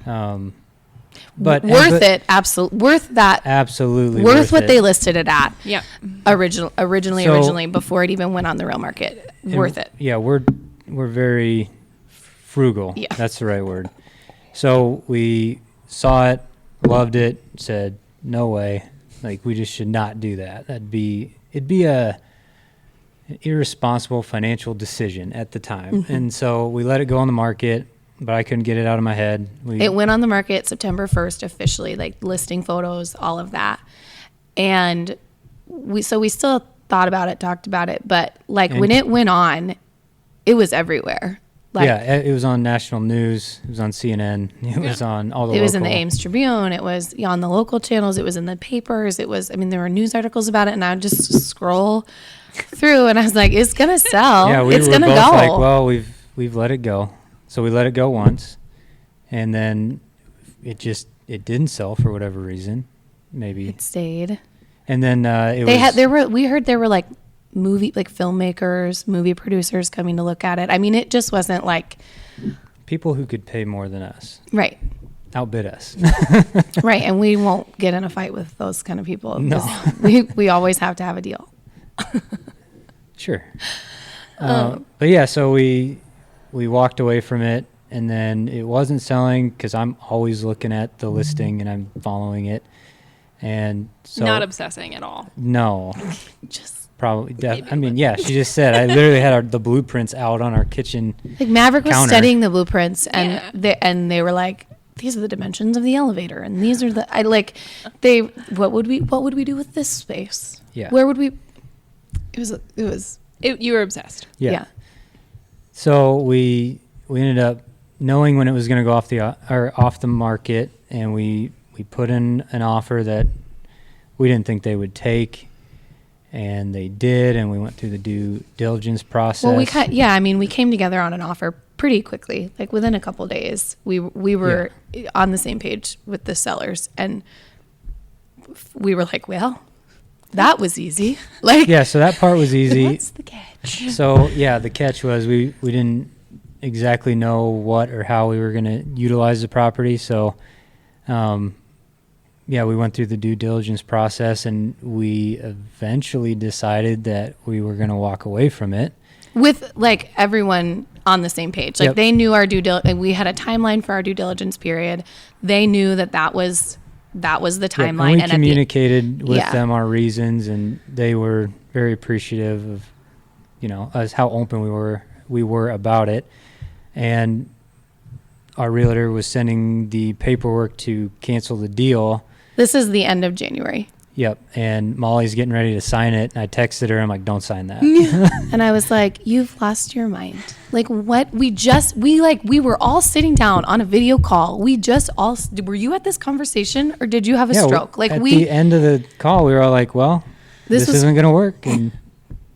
But worth it. Absolutely. Worth that. Absolutely. Worth what they listed it at. Yeah. Originally, before it even went on the real market. Worth it. Yeah. We're very frugal. Yeah. That's the right word. So we saw it, loved it, said, no way. Like, we just should not do that. It'd be an irresponsible financial decision at the time. Mm-hmm. And so we let it go on the market, but I couldn't get it out of my head. It went on the market September 1st officially, like listing photos, all of that. And we still thought about it, talked about it, but when it went on, it was everywhere. Yeah, it was on national news. It was on CNN. It was on all the. It was in the Ames Tribune. It was on the local channels. It was in the papers. There were news articles about it, and I would just scroll through, and I was like, "It's gonna sell. Yeah, we it's were gonna both go." Like, well, we've let it go. So we let it go once, and then it didn't sell for whatever reason. Maybe it stayed. And then we heard there were like filmmakers, movie producers coming to look at it. I mean, it just wasn't like people who could pay more than us. Right. Outbid us. Right. And we won't get in a fight with those kind of people. No. We always have to have a deal. Sure. But yeah, so we walked away from it, and then it wasn't selling because I'm always looking at the listing and I'm following it. And so not obsessing at all. No. Just probably. Yeah, she just said I literally had the blueprints out on our kitchen. Like Maverick was counter. studying the blueprints, and they were like, these are the dimensions of the elevator, and these are what would we do with this space? Yeah. Where would we? You were obsessed. Yeah. So we ended up knowing when it was going to go off the market, and we put in an offer that we didn't think they would take, and they did, and we went through the due diligence process. Well, we came together on an offer pretty quickly. Like within a couple of days, we were on the same page with the sellers, and we were like, well, that was easy. So that part was easy. What's the catch? So the catch was we didn't exactly know what or how we were going to utilize the property. So, we went through the due diligence process, and we eventually decided that we were going to walk away from it. With everyone on the same page. They knew our due diligence. We had a timeline for our due diligence period. They knew that was the timeline. And we communicated with them our reasons, and they were very appreciative of, us, how open we were about it. And our realtor was sending the paperwork to cancel the deal. This is the end of January. Yep. And Mollie's getting ready to sign it. And I texted her. I'm like, don't sign that. And I was like, you've lost your mind. Like what? We were all sitting down on a video call. Were you at this conversation, or did you have a stroke? At the end of the call, we were all like, well, this isn't going to work. And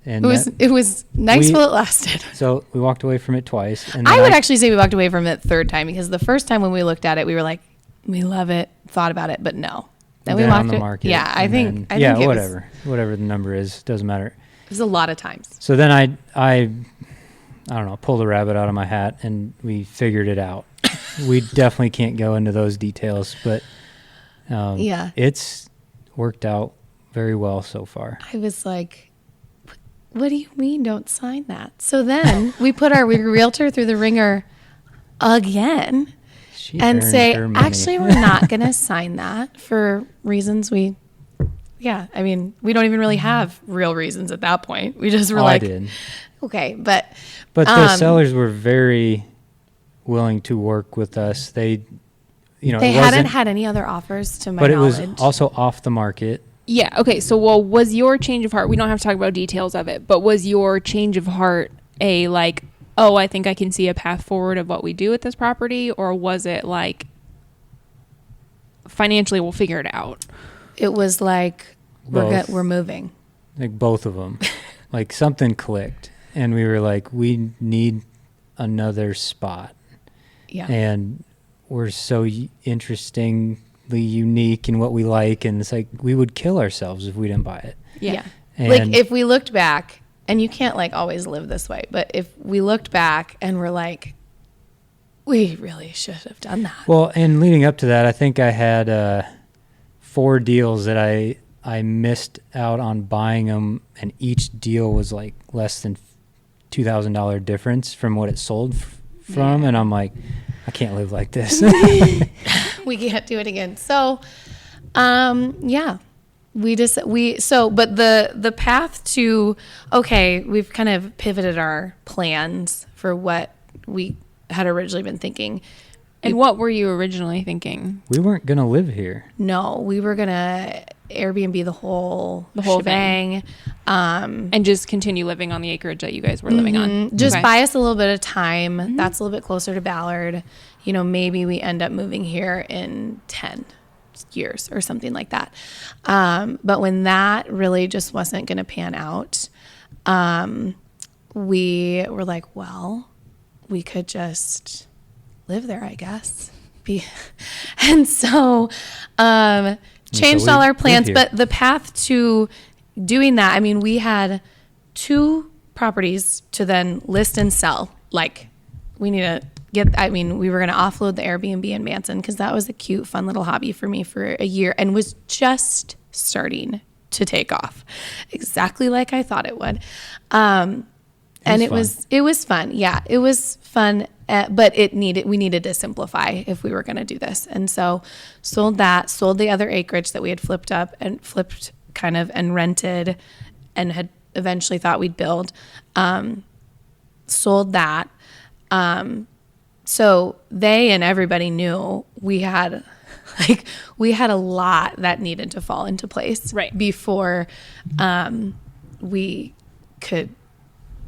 it was nice while it lasted. So we walked away from it twice. And I would actually say we walked away from it third time, because the first time when we looked at it, we were like, we love it, thought about it, but no. Then we walked on the market. Yeah, I think whatever the number is, doesn't matter. It was a lot of times. So then I don't know, pulled a rabbit out of my hat, and we figured it out. We definitely can't go into those details, but it's worked out very well so far. I was like, what do you mean don't sign that? So then we put our realtor through the ringer again. She and earned say, her money. actually, we're not going to sign that for reasons we don't even really have real reasons at that point. We just were I like, did. okay, but the sellers were very willing to work with us. They, they it hadn't wasn't, had any other offers to my but it knowledge. was also off the market. Yeah. Okay. So, well, was your change of heart? We don't have to talk about details of it, but was your change of heart a like, oh, I think I can see a path forward of what we do with this property, or was it like financially we'll figure it out? It was like Both. we're moving. Like both of them. Like something clicked, and we were like, we need another spot. Yeah. And we're so interestingly unique in what we like, and it's like we would kill ourselves if we didn't buy it. Yeah. And Like if we looked back, and you can't like always live this way, but if we looked back and we're like, we really should have done that. well, and leading up to that, I think I had 4 deals that I missed out on buying them, and each deal was like less than $2,000 difference from what it sold from, and I'm like, I can't live like this. We can't do it again. So, yeah, but the path to, okay, we've kind of pivoted our plans for what we had originally been thinking. And what were you originally thinking? We weren't going to live here. No, we were going to Airbnb the whole shebang. shebang. And just continue living on the acreage that you guys were living on. Just Okay. buy us a little bit of time. That's a little bit closer to Ballard. Maybe we end up moving here in 10 years or something like that. But when that really just wasn't going to pan out, we were like, well, we could just live there, I guess. And so changed we all our live plans. here. But the path to doing that, I mean, we had 2 properties to then list and sell. Like, we need to we were going to offload the Airbnb in Manson because that was a cute, fun little hobby for me for a year and was just starting to take off exactly like I thought it would. And it was fun. Yeah, it was fun. But we needed to simplify if we were going to do this. And so sold the other acreage that we had flipped kind of and rented and had eventually thought we'd build. Sold that. So they and everybody knew we had a lot that needed to fall into place before we could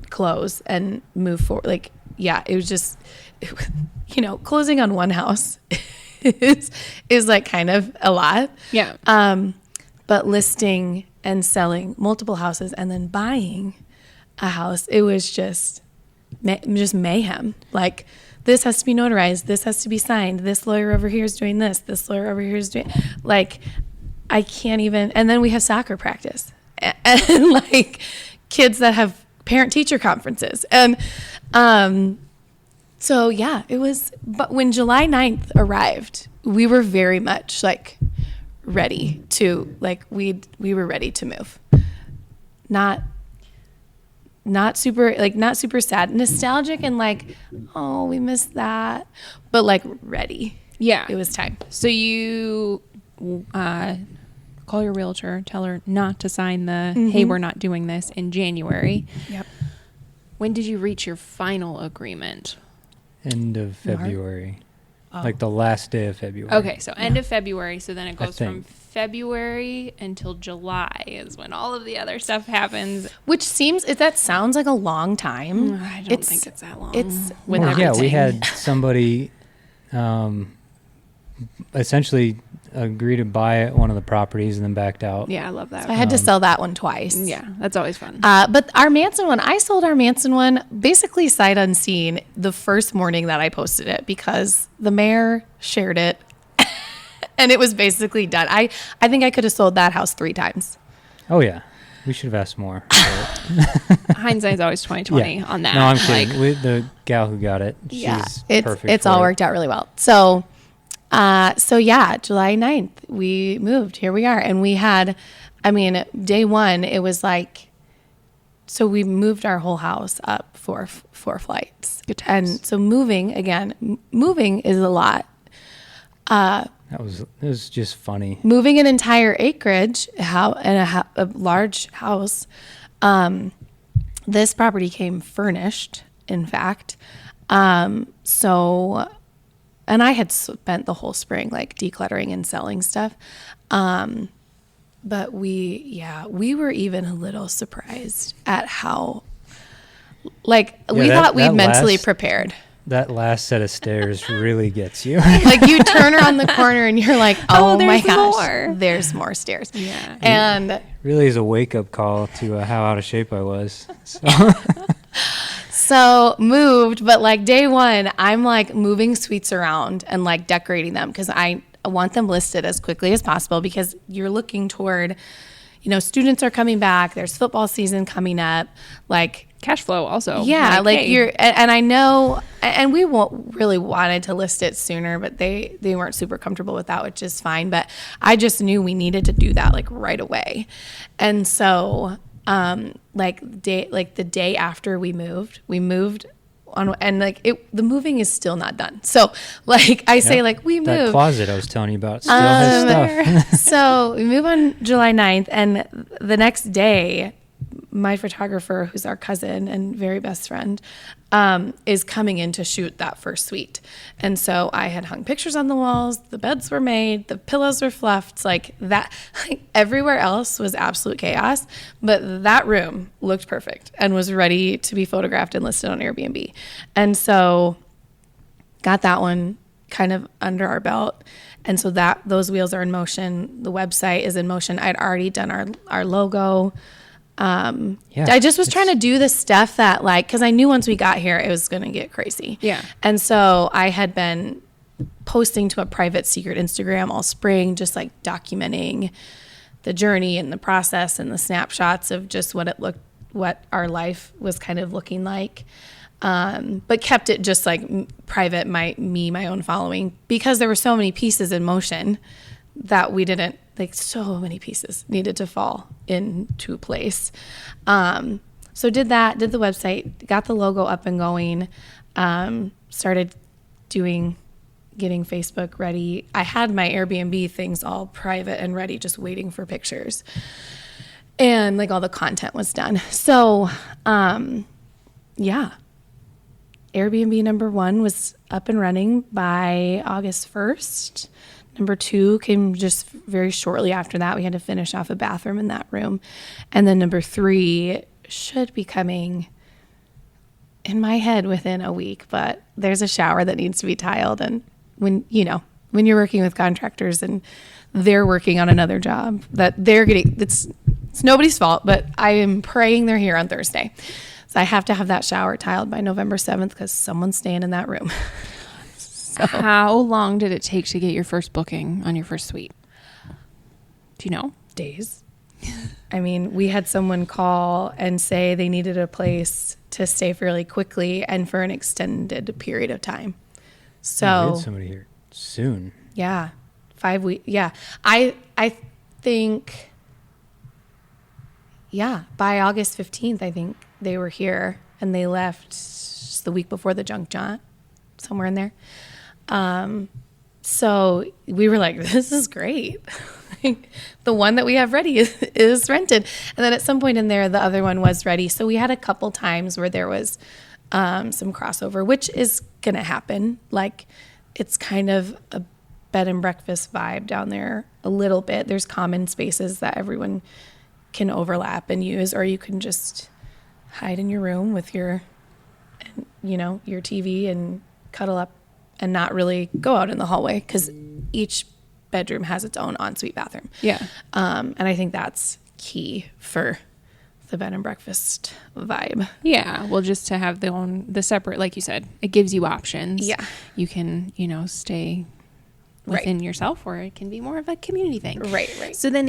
close and move forward. It was just, closing on one house is like kind of a lot. Yeah. But listing and selling multiple houses and then buying a house, it was just mayhem. Like, this has to be notarized. This has to be signed. This lawyer over here is doing this. This lawyer over here is doing, like, I can't even. And then we have soccer practice and like kids that have parent-teacher conferences. And so, yeah, it was. But when July 9th arrived, we were very much like ready to, like, we were ready to move. Not super sad, nostalgic, and like, oh, we missed that, but like ready. Yeah. It was time. So you call your realtor, tell her not to sign the, hey, we're not doing this in January. Yep. When did you reach your final agreement? End of February. Like the last day of February. Okay, so end of February. So then it goes from think. February until July is when all of the other stuff happens. Which that sounds like a long time. I don't think it's that long. It's with Well, everything. yeah, we had somebody essentially agree to buy one of the properties and then backed out. Yeah, I love that. So I had to sell that one twice. Yeah, that's always fun. But our Manson one, I sold our Manson one basically sight unseen the first morning that I posted it because the mayor shared it and it was basically done. I think I could have sold that house 3 times. Oh, yeah. We should have asked more. Hindsight's always 20/20 on that. No, I'm kidding. Like, The gal who got it, she's perfect. It's for all it. worked out really well. So yeah, July 9th, we moved. Here we are. And we had, day one, it was like, so we moved our whole house up 4 flights. Good times. And so moving is a lot. It was just funny. Moving an entire acreage and a large house. This property came furnished, in fact. So, and I had spent the whole spring like decluttering and selling stuff. But we were even a little surprised at how, we thought we'd mentally prepared. That last set of stairs really gets you. Like you turn around the corner and you're like, oh my gosh, more. There's more stairs. Yeah. And really is a wake-up call to how out of shape I was. so moved, but like day one, I'm like moving suites around and like decorating them because I want them listed as quickly as possible because you're looking toward, students are coming back. There's football season coming up. Like, cash flow also. yeah, like hey. and I know, and we really wanted to list it sooner, but they weren't super comfortable with that, which is fine. But I just knew we needed to do that like right away. And so, the day after we moved on, and the moving is still not done. So like I say, like we moved. That closet I was telling you about still has stuff. So we move on July 9th, and the next day, my photographer, who's our cousin and very best friend, is coming in to shoot that first suite. And so I had hung pictures on the walls, the beds were made, the pillows were fluffed, like that. Like everywhere else was absolute chaos, but that room looked perfect and was ready to be photographed and listed on Airbnb. And so got that one kind of under our belt. And so those wheels are in motion. The website is in motion. I'd already done our logo. I just was trying to do the stuff that because I knew once we got here, it was going to get crazy. Yeah. And so I had been posting to a private secret Instagram all spring, just like documenting the journey and the process and the snapshots of just what our life was kind of looking like. But kept it just like private, my own following, because there were so many pieces in motion that we didn't, so many pieces needed to fall into place. So did the website, got the logo up and going, started getting Facebook ready. I had my Airbnb things all private and ready, just waiting for pictures. And all the content was done. So, Airbnb number 1 was up and running by August 1st. Number 2 came just very shortly after that. We had to finish off a bathroom in that room. And then number 3 should be coming in my head within a week, but there's a shower that needs to be tiled. And when you're working with contractors and they're working on another job that they're getting, it's nobody's fault, but I am praying they're here on Thursday. So I have to have that shower tiled by November 7th because someone's staying in that room. So. How long did it take to get your first booking on your first suite? Do you know? Days. I mean, we had someone call and say they needed a place to stay fairly quickly and for an extended period of time. So we had somebody here soon. Yeah. 5 weeks. Yeah. I think, by August 15th, I think they were here and they left just the week before the junk jaunt, somewhere in there. So we were like, this is great. The one that we have ready is rented. And then at some point in there, the other one was ready. So we had a couple times where there was some crossover, which is going to happen. It's kind of a bed and breakfast vibe down there a little bit. There's common spaces that everyone can overlap and use, or you can just hide in your room with your TV and cuddle up and not really go out in the hallway because each bedroom has its own ensuite bathroom. Yeah. And I think that's key for the bed and breakfast vibe. Yeah. Well, just to have the separate, like you said, it gives you options. Yeah. You can, stay within yourself, or it can be more of a community thing. Right. So then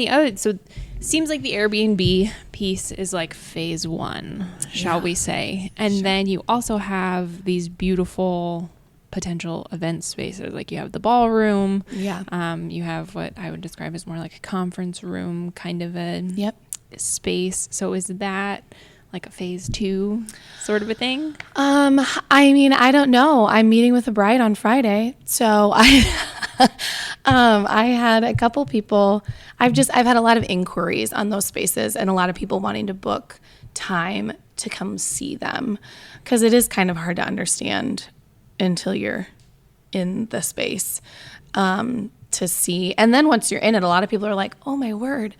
seems like the Airbnb piece is like phase 1, shall we say. And then you also have these beautiful potential event spaces. Like you have the ballroom. Yeah. You have what I would describe as more like a conference room kind of a space. So is that like a phase 2 sort of a thing? I mean, I don't know. I'm meeting with a bride on Friday, so I had a couple people. I've had a lot of inquiries on those spaces, and a lot of people wanting to book time to come see them, because it is kind of hard to understand until you're in the space to see. And then once you're in it, a lot of people are like, "Oh my word,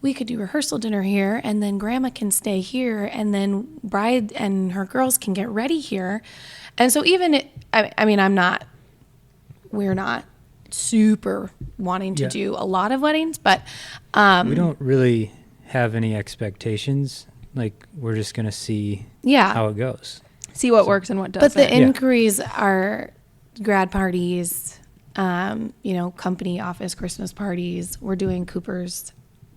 we could do rehearsal dinner here, and then grandma can stay here, and then bride and her girls can get ready here." And so we're not super wanting to do a lot of weddings, but we don't really have any expectations. Like, we're just going to see how it goes. See what works and what doesn't. But the inquiries are grad parties, company office Christmas parties. We're doing Cooper's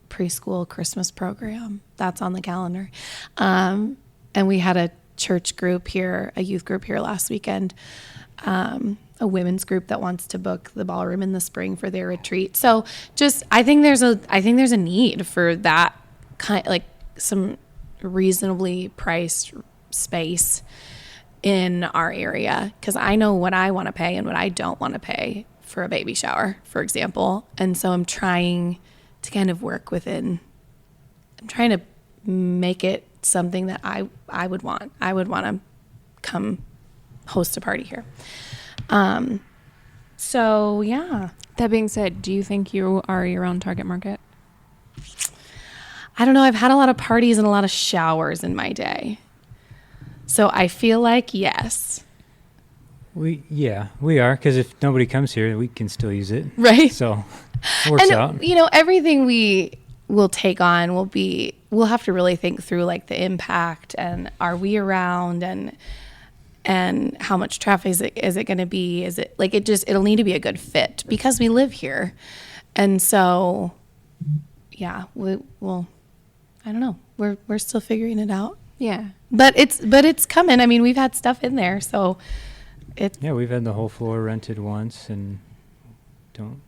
preschool Christmas program. That's on the calendar. And we had a church group here, a youth group here last weekend, a women's group that wants to book the ballroom in the spring for their retreat. So I think there's a need for that kind, like some reasonably priced space in our area, because I know what I want to pay and what I don't want to pay for a baby shower, for example. And so I'm trying to kind of work within, I'm trying to make it something that I would want. I would want to come host a party here. So yeah. That being said, do you think you are your own target market? I don't know. I've had a lot of parties and a lot of showers in my day. So I feel like yes. We are, because if nobody comes here, we can still use it. Right. So it works out. Everything we will take on we'll have to really think through, like, the impact, and are we around, and how much traffic is it going to be? Is it like it'll need to be a good fit because we live here. And so, yeah, I don't know. We're still figuring it out. Yeah. But it's coming. I mean, we've had stuff in there, so we've had the whole floor rented once, and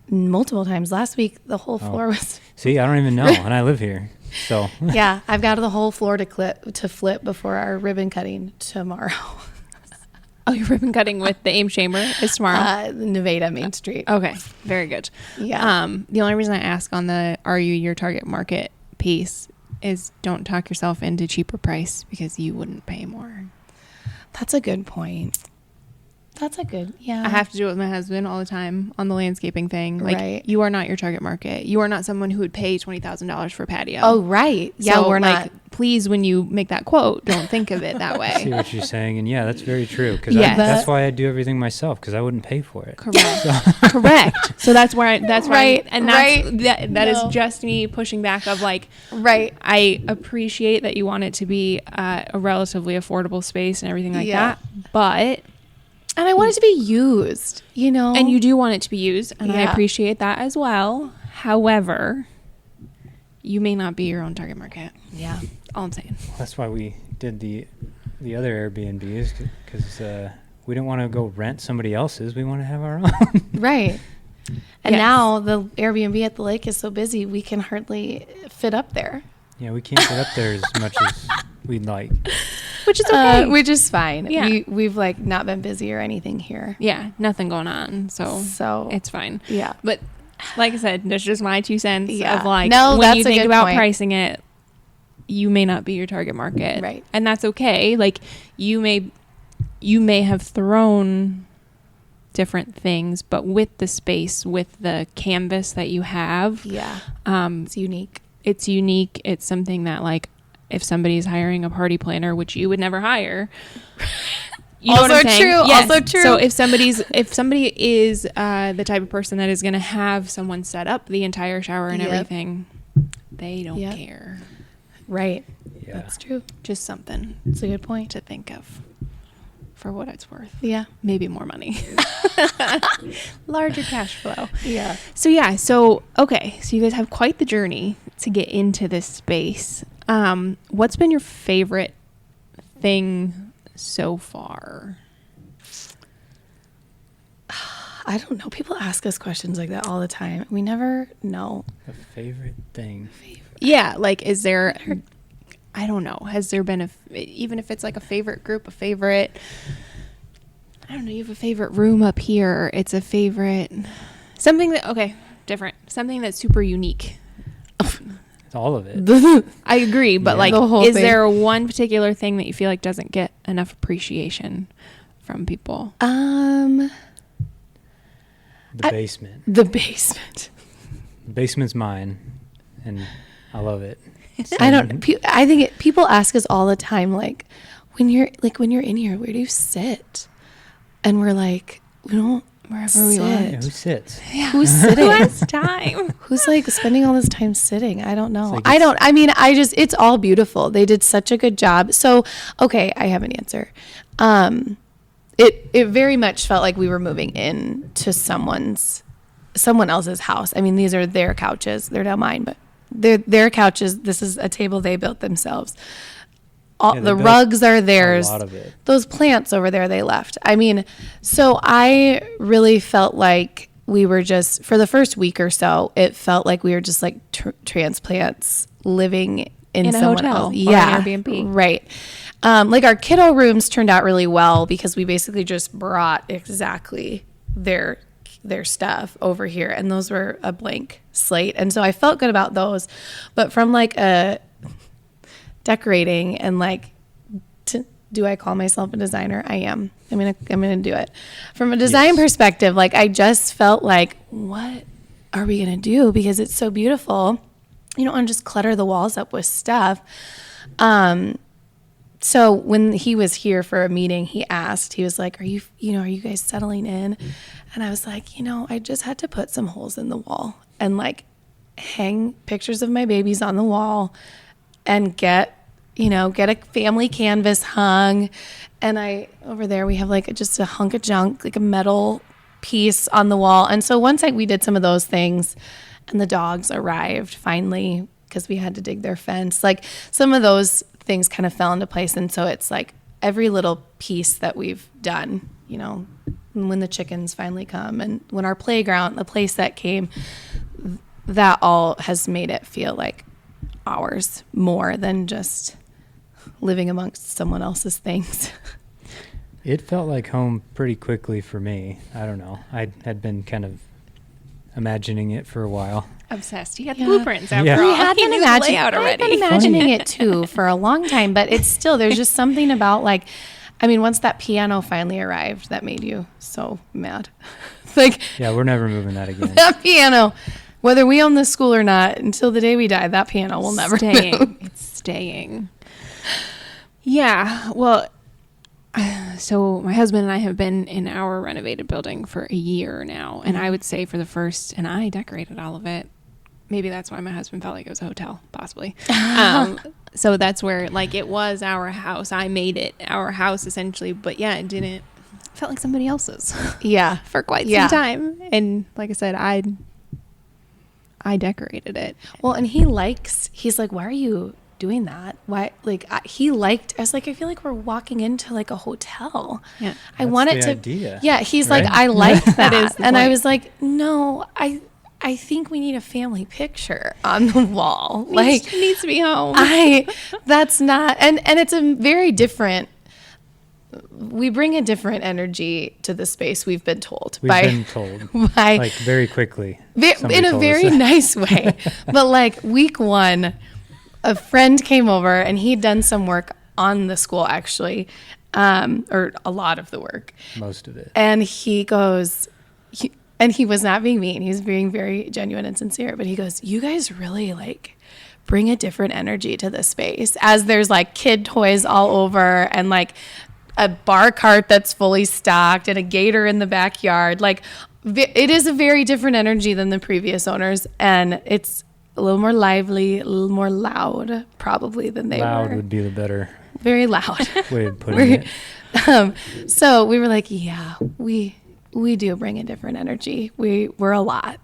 multiple times. Last week the whole floor was. See, I don't even know, and I live here. So yeah, I've got the whole floor to flip before our ribbon cutting tomorrow. Oh, your ribbon cutting with the Ames Chamber is tomorrow? Nevada Main Street. Okay, very good. Yeah. The only reason I ask on the "Are you your target market" piece is don't talk yourself into cheaper price, because you wouldn't pay more. That's a good point. That's a good, yeah. I have to do it with my husband all the time on the landscaping thing. Like, right. You are not your target market. You are not someone who would pay $20,000 for a patio. Oh, right. Yeah, so, we're not. Please, when you make that quote, don't think of it that way. I see what you're saying, and yeah, that's very true. Because Yes. that's why I do everything myself, because I wouldn't pay for it. Correct. Correct. So that's right. And that is No. just me pushing back of, like, Right. I appreciate that you want it to be a relatively affordable space and everything like that, but. And I want it to be used, And you do want it to be used, and I Yeah. appreciate that as well. However, you may not be your own target market. Yeah. All I'm saying. That's why we did the other Airbnbs, because we don't want to go rent somebody else's. We want to have our own. Right. And Yes. now the Airbnb at the lake is so busy, we can hardly fit up there. Yeah, we can't get up there as much as we'd like. Which is okay. Which is fine. Yeah. We've like not been busy or anything here. Yeah, nothing going on. So it's fine. Yeah. But like I said, that's just my 2 cents Yeah. of, like, No, when that's you a think good about point. pricing it, you may not be your target market. Right. And that's okay. Like, you may have thrown different things, but with the space, with the canvas that you have, Yeah. It's unique. It's unique. It's something that, like, if somebody's hiring a party planner, which you would never hire, you know Also what I'm saying? true. Yes. Also true. So if somebody is the type of person that is going to have someone set up the entire shower and Yep. everything, they don't Yep. care. Right. Yeah. That's true. Just something It's a good point. to think of for what it's worth. Yeah. Maybe more money. Larger cash flow. Yeah. So yeah, so you guys have quite the journey to get into this space. What's been your favorite thing so far? I don't know. People ask us questions like that all the time. We never know. A favorite thing. Yeah, like, is there, I don't know, has there been even if it's like a favorite group, a favorite, I don't know, you have a favorite room up here, it's a favorite Something something that's super unique. It's all of it. I agree, but like, The whole is thing. there one particular thing that you feel like doesn't get enough appreciation from people? The basement. The basement. The basement's mine, and I love it. I think people ask us all the time, like, when you're in here, where do you sit? And we're like, we don't Wherever we sit. want. Yeah, who sits? Who's sitting? Who has time? Who's like spending all this time sitting? I don't know. It's like It's all beautiful. They did such a good job. So, okay, I have an answer. It very much felt like we were moving in to someone else's house. I mean, these are their couches. They're not mine, but they're their couches. This is a table they built themselves. Yeah, they The built rugs are theirs. A lot of it. Those plants over there they left. I mean, so I really felt like we were just, for the first week or so, it felt like we were just like transplants living in a someone hotel else. or Yeah, an Airbnb. right. Like our kiddo rooms turned out really well because we basically just brought exactly their stuff over here, and those were a blank slate, and so I felt good about those. But from like a decorating and like, do I call myself a designer? I am. I'm gonna do it. From a design perspective, like I just felt like, what are we gonna do? Because it's so beautiful. You don't want to just clutter the walls up with stuff. So when he was here for a meeting, he was like, are you guys settling in? And I was like, I just had to put some holes in the wall and like hang pictures of my babies on the wall and get a family canvas hung. And over there, we have like just a hunk of junk, like a metal piece on the wall. And so once we did some of those things and the dogs arrived finally, because we had to dig their fence, like some of those things kind of fell into place. And so it's like every little piece that we've done, when the chickens finally come and when our playground, the place that came, that all has made it feel like ours more than just living amongst someone else's things. It felt like home pretty quickly for me. I don't know. I had been kind of imagining it for a while. Obsessed. You had Yeah. blueprints after Yeah. all. We had been imagining imagining it too for a long time, but it's still, there's just something about like, I mean, once that piano finally arrived, that made you so mad. Like, Yeah, we're never moving that again. that piano, whether we own this school or not, until the day we die, that piano will never move. It's staying. Yeah. Well, so my husband and I have been in our renovated building for a year now. And I would say and I decorated all of it. Maybe that's why my husband felt like it was a hotel, possibly. So that's where, like, it was our house. I made it our house, essentially. But yeah, it felt like somebody else's. Yeah. For quite some time. And like I said, I decorated it. Well, and he's like, why are you doing that? Why? Like, I was like, I feel like we're walking into like a hotel. Yeah. I want it the to. idea, Yeah. He's right? like, I like that. is the And I point. was like, no, I think we need a family picture on the wall. Like, It needs to be home. that's not, and it's a very different, we bring a different energy to the space, we've been told. We've been told, by like very quickly. Somebody in a told very us. nice way. But like week one, a friend came over and he'd done some work on the school actually, or a lot of the work. Most of it. And he goes, and he was not being mean. He was being very genuine and sincere. But he goes, you guys really like bring a different energy to the space, as there's like kid toys all over and like a bar cart that's fully stocked and a gator in the backyard. Like it is a very different energy than the previous owners. And it's a little more lively, a little more loud probably than they Loud were. would be the better Very loud. way of putting it. So we were like, yeah, we do bring a different energy. We're a lot.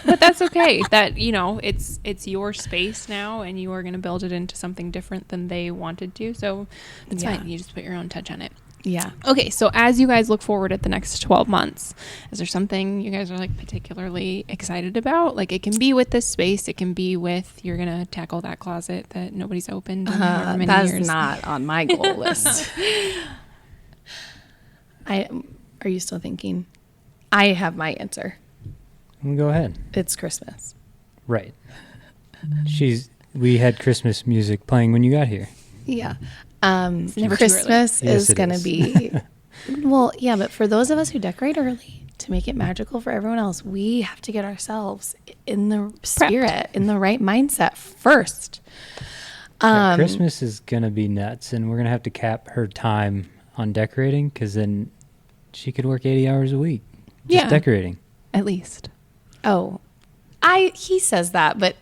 But that's okay. That, it's your space now, and you are going to build it into something different than they wanted to. So it's Yeah. fine. You just put your own touch on it. Yeah. Okay, so as you guys look forward at the next 12 months, is there something you guys are like particularly excited about? Like, it can be with this space, it can be with you're going to tackle that closet that nobody's opened in however many That's years. not on my goal list. Are you still thinking? I have my answer. Well, go ahead. It's Christmas. Right. We had Christmas music playing when you got here. Yeah. never too early. Christmas Yes, is it going to is. be, well, yeah, but for those of us who decorate early to make it magical for everyone else, we have to get ourselves in the spirit, in the right mindset first. Yeah, Christmas is going to be nuts, and we're going to have to cap her time on decorating because then she could work 80 hours a week just Yeah. decorating. At least. Oh, he says that, but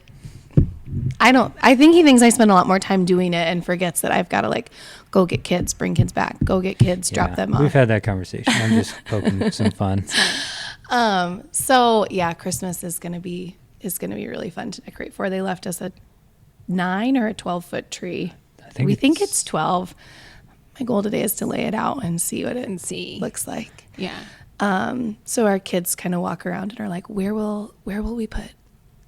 I think he thinks I spend a lot more time doing it and forgets that I've got to like go get kids, bring kids back, go get kids, drop Yeah, them off. We've had that conversation. I'm just poking some fun. So yeah, Christmas is going to be really fun to decorate for. They left us a 9 or a 12-foot tree. We think it's 12. My goal today is to lay it out and see what it looks like. Yeah. So our kids kind of walk around and are like, where will we put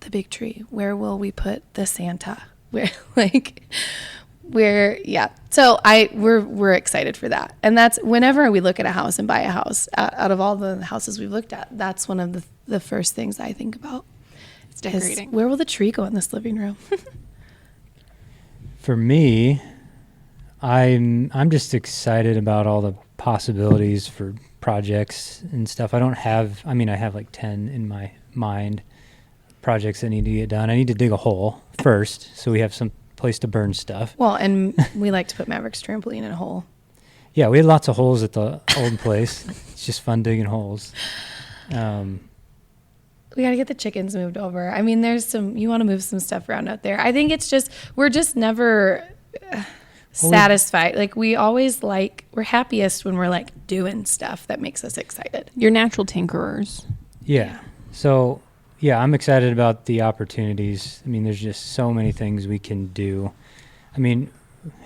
the big tree? Where will we put the Santa? Yeah. So we're excited for that. And that's whenever we look at a house and buy a house, out of all the houses we've looked at, that's one of the first things I think about. It's decorating. Where will the tree go in this living room? For me, I'm just excited about all the possibilities for projects and stuff. I have like 10 in my mind, projects that need to get done. I need to dig a hole first so we have some place to burn stuff. Well, and we like to put Maverick's trampoline in a hole. Yeah, we had lots of holes at the old place. It's just fun digging holes. We got to get the chickens moved over. I mean, you want to move some stuff around out there. I think we're just never satisfied. Like we're happiest when we're like doing stuff that makes us excited. You're natural tinkerers. Yeah. So, yeah, I'm excited about the opportunities. I mean, there's just so many things we can do. I mean,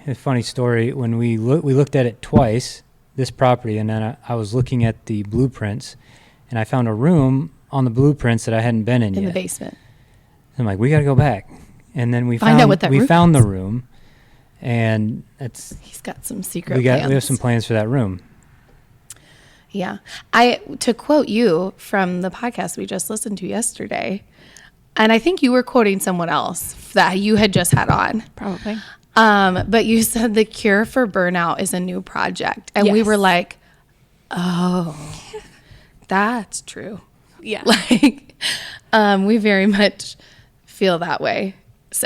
a funny story, when we looked at it twice, this property, and then I was looking at the blueprints, and I found a room on the blueprints that I hadn't been in yet. In the basement. I'm like, we got to go back. And then we Find out what that room found is. the room, and He's got some secret we plans. have some plans for that room. Yeah. To quote you from the podcast we just listened to yesterday, and I think you were quoting someone else that you had just had on. Probably. But you said the cure for burnout is a new project. And we Yes. were like, oh, that's true. Yeah. Like, we very much feel that way.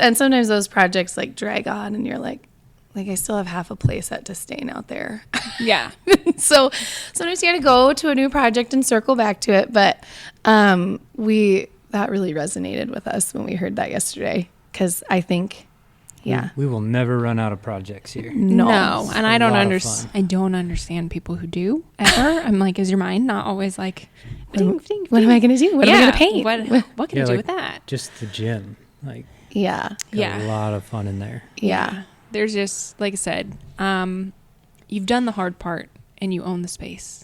And sometimes those projects like drag on and you're like I still have half a play set to stain out there. Yeah. So sometimes you got to go to a new project and circle back to it. But that really resonated with us when we heard that yesterday. Because I think, yeah. We will never run out of projects here. No. And a I don't lot of understand. fun. I don't understand people who do ever. I'm like, is your mind not always like, ding, ding, What am I going to do? What am I going to paint? What can I do with that? Just the gym. Like, Yeah. got a lot of fun in there. Yeah. There's just, like I said, you've done the hard part and you own the space.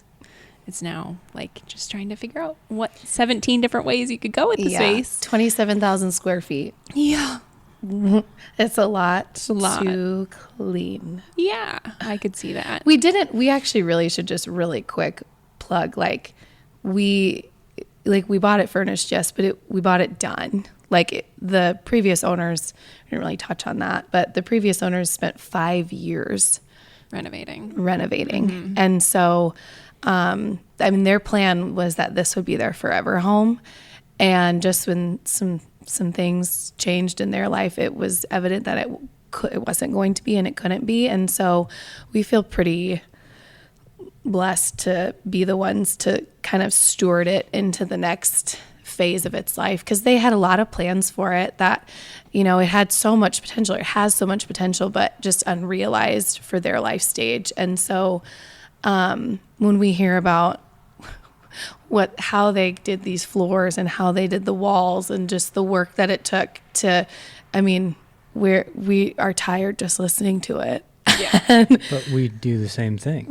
It's now like just trying to figure out what 17 different ways you could go with the space. 27,000 square feet. Yeah. It's a lot lot. to clean. Yeah. I could see that. We actually really should just really quick plug, we bought it furnished, yes, but we bought it done. The previous owners, I didn't really touch on that, but the previous owners spent 5 years Renovating. Mm-hmm. And so, their plan was that this would be their forever home. And just when some things changed in their life, it was evident that it wasn't going to be and it couldn't be. And so we feel pretty blessed to be the ones to kind of steward it into the next phase of its life, because they had a lot of plans for it that, it had so much potential. It has so much potential, but just unrealized for their life stage. And so when we hear about how they did these floors and how they did the walls and just the work that it took to, we are tired just listening to it. Yeah. But we do the same thing.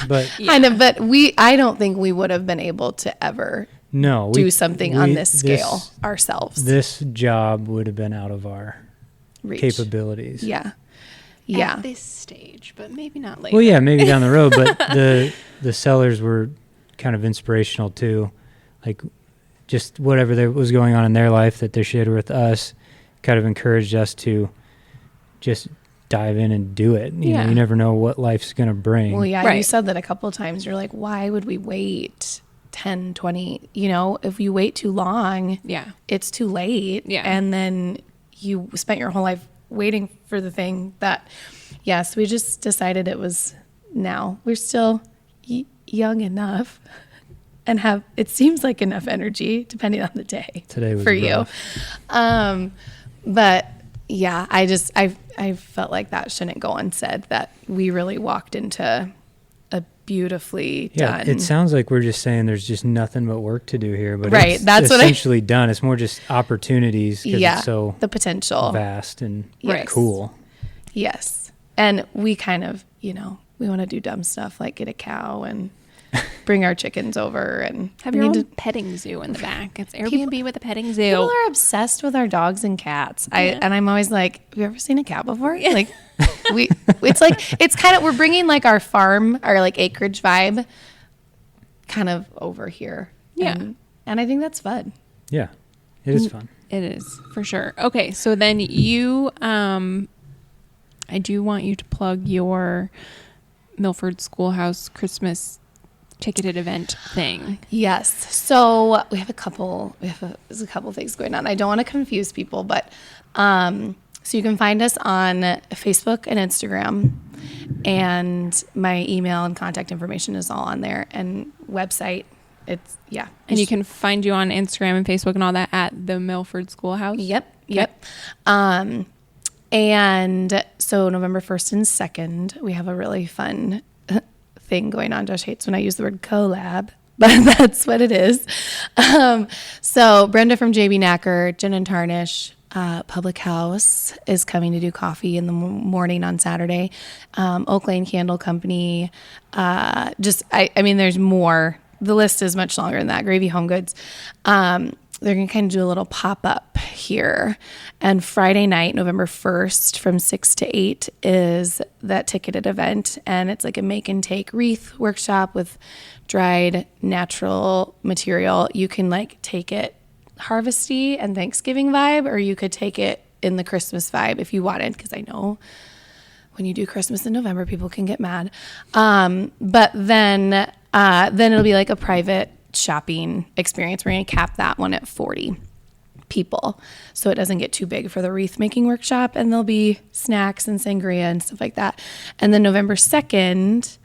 I don't think we would have been able to ever do something on this scale ourselves. This job would have been out of our Reach. capabilities. Yeah. At this stage, but maybe not later. Well, yeah, maybe down the road, but the sellers were kind of inspirational too. Like, just whatever was going on in their life that they shared with us kind of encouraged us to just dive in and do it. You know, you never know what life's going to bring. Well, yeah, Right. you said that a couple of times. You're like, why would we wait 10, 20? You know, if you wait too long, it's too late. Yeah. And then you spent your whole life waiting for the thing that, yes, we just decided it was now. We're still young enough and have, it seems like enough energy depending on the day. Today was for rough. you. But yeah, I felt like that shouldn't go unsaid, that we really walked into a beautifully done. It sounds like we're just saying there's just nothing but work to do here, but Right, it's that's what essentially done. It's more just opportunities because it's so the potential. vast and Yes. cool. Yes. And we kind of, you know, we want to do dumb stuff like get a cow and bring our chickens over and Have your own petting zoo in the back. It's Airbnb with a petting zoo. People are obsessed with our dogs and cats. And I'm always like, have you ever seen a cat before? Like it's kind of, we're bringing like our farm, our like acreage vibe kind of over here. Yeah. And I think that's fun. Yeah, it is fun. It is, for sure. Okay, so then you, I do want you to plug your Milford Schoolhouse Christmas ticketed event thing. Yes. So we have a couple things going on. I don't want to confuse people, but so you can find us on Facebook and Instagram, and my email and contact information is all on there, and website. And you can find you on Instagram and Facebook and all that at the Milford Schoolhouse. Yep. And so November 1st and 2nd, we have a really fun thing going on. Josh hates when I use the word collab, but that's what it is. So Brenda from JB Knacker, Gin and Tarnish, Public House is coming to do coffee in the morning on Saturday. Oak Lane Candle Company. I mean, there's more. The list is much longer than that. Gravy Home Goods. They're going to kind of do a little pop-up here. And Friday night, November 1st, from 6 to 8 is that ticketed event. And it's like a make and take wreath workshop with dried natural material. You can like take it harvesty and Thanksgiving vibe, or you could take it in the Christmas vibe if you wanted, because I know when you do Christmas in November, people can get mad. But then it'll be like a private shopping experience. We're going to cap that one at 40 people, so it doesn't get too big for the wreath making workshop, and there'll be snacks and sangria and stuff like that. And then November 2nd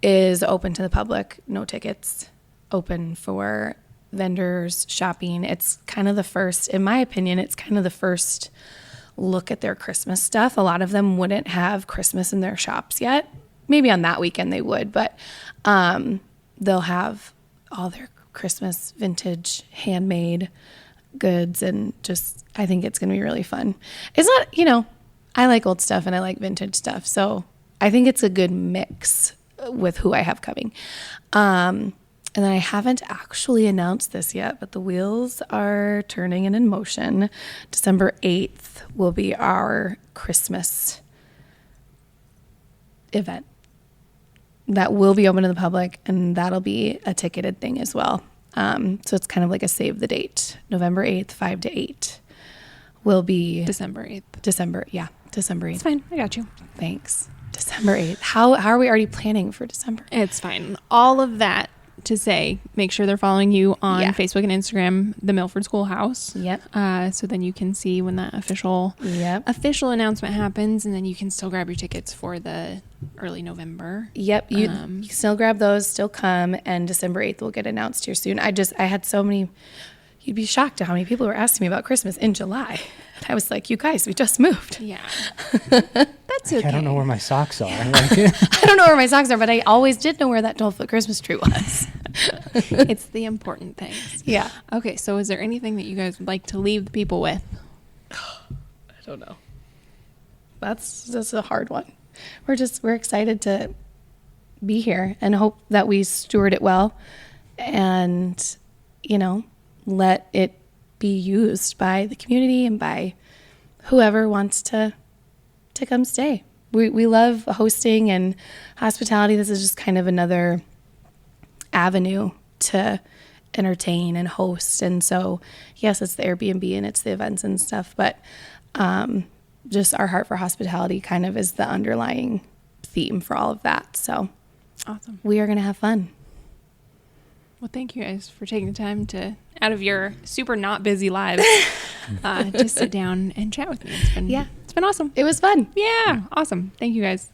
is open to the public, no tickets, open for vendors, shopping. It's kind of the first, in my opinion, it's kind of the first look at their Christmas stuff. A lot of them wouldn't have Christmas in their shops yet. Maybe on that weekend they would, but they'll have all their Christmas vintage handmade goods, and just, I think it's going to be really fun. It's not, you know, I like old stuff and I like vintage stuff, so I think it's a good mix with who I have coming. And then I haven't actually announced this yet, but the wheels are turning and in motion. December 8th will be our Christmas event. That will be open to the public, and that'll be a ticketed thing as well. So it's kind of like a save the date. November 8th, 5 to 8 will be December 8th. December 8th. It's fine. I got you. Thanks. December 8th. How are we already planning for December? It's fine. All of that to say, make sure they're following you on Facebook and Instagram, the Milford Schoolhouse. Yep. So then you can see when that official announcement happens, and then you can still grab your tickets for the early November. Yep. You can still grab those, still come, and December 8th will get announced here soon. I had so many, you'd be shocked at how many people were asking me about Christmas in July. I was like, you guys, we just moved. Yeah. That's okay. I don't know where my socks are. I don't know where my socks are, but I always did know where that 12-foot Christmas tree was. It's the important things. Yeah. Okay, so is there anything that you guys would like to leave the people with? I don't know. That's a hard one. We're excited to be here and hope that we steward it well, and, you know, let it be used by the community and by whoever wants to come stay. We love hosting and hospitality. This is just kind of another avenue to entertain and host. And so, yes, it's the Airbnb and it's the events and stuff, but just our heart for hospitality kind of is the underlying theme for all of that. So Awesome. we are going to have fun. Well, thank you guys for taking the time to, out of your super not busy lives, just sit down and chat with me. It's been awesome. It was fun. Yeah, awesome. Thank you guys.